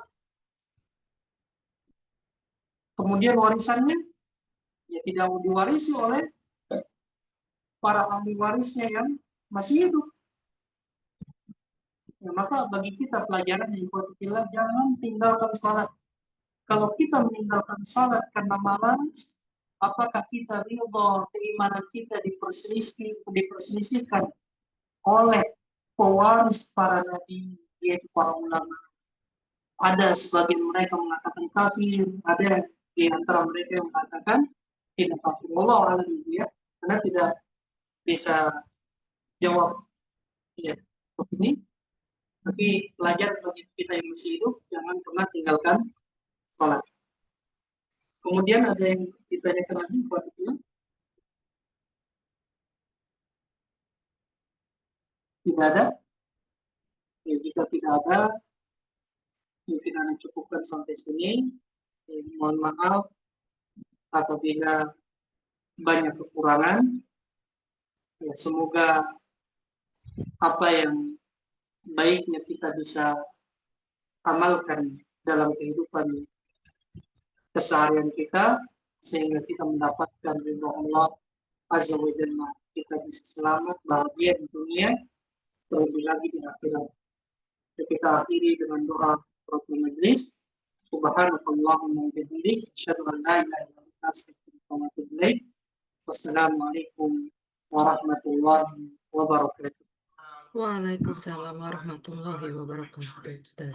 Kemudian warisannya ya tidak diwarisi oleh para ahli warisnya yang masih hidup. Ya, maka bagi kita pelajaran yang kuatillah, jangan tinggalkan salat. Kalau kita meninggalkan salat karena malas, apakah kita ridho keimanan kita diperselisihkan oleh pewaris para nabi, yaitu para ulama? Ada sebagian mereka mengatakan kafir, ada di antara mereka yang mengatakan tidak kafir. Allah alam ya, karena tidak bisa jawab ya ini. Tapi pelajar bagi kita yang masih hidup, jangan pernah tinggalkan sholat. Kemudian ada yang ditanyakan lagi buat itu, tidak ada. Ya, jika tidak ada, mungkin Anda cukupkan sampai sini. Ya, mohon maaf apabila banyak kekurangan. Ya, semoga apa yang baiknya kita bisa amalkan dalam kehidupan keseharian kita, sehingga kita mendapatkan ridho Allah Azza wa Jalla. Kita bisa selamat, bahagia di dunia, terlebih lagi di akhirat. Kita akhiri dengan doa penutup majelis. Subhanakallahumma wa bihamdik, asyhadu an la ilaha illa anta, astaghfiruka wa atubu ilaik. Wassalamualaikum warahmatullahi wabarakatuh. Waalaikumsalam warahmatullahi wabarakatuh, Ustaz.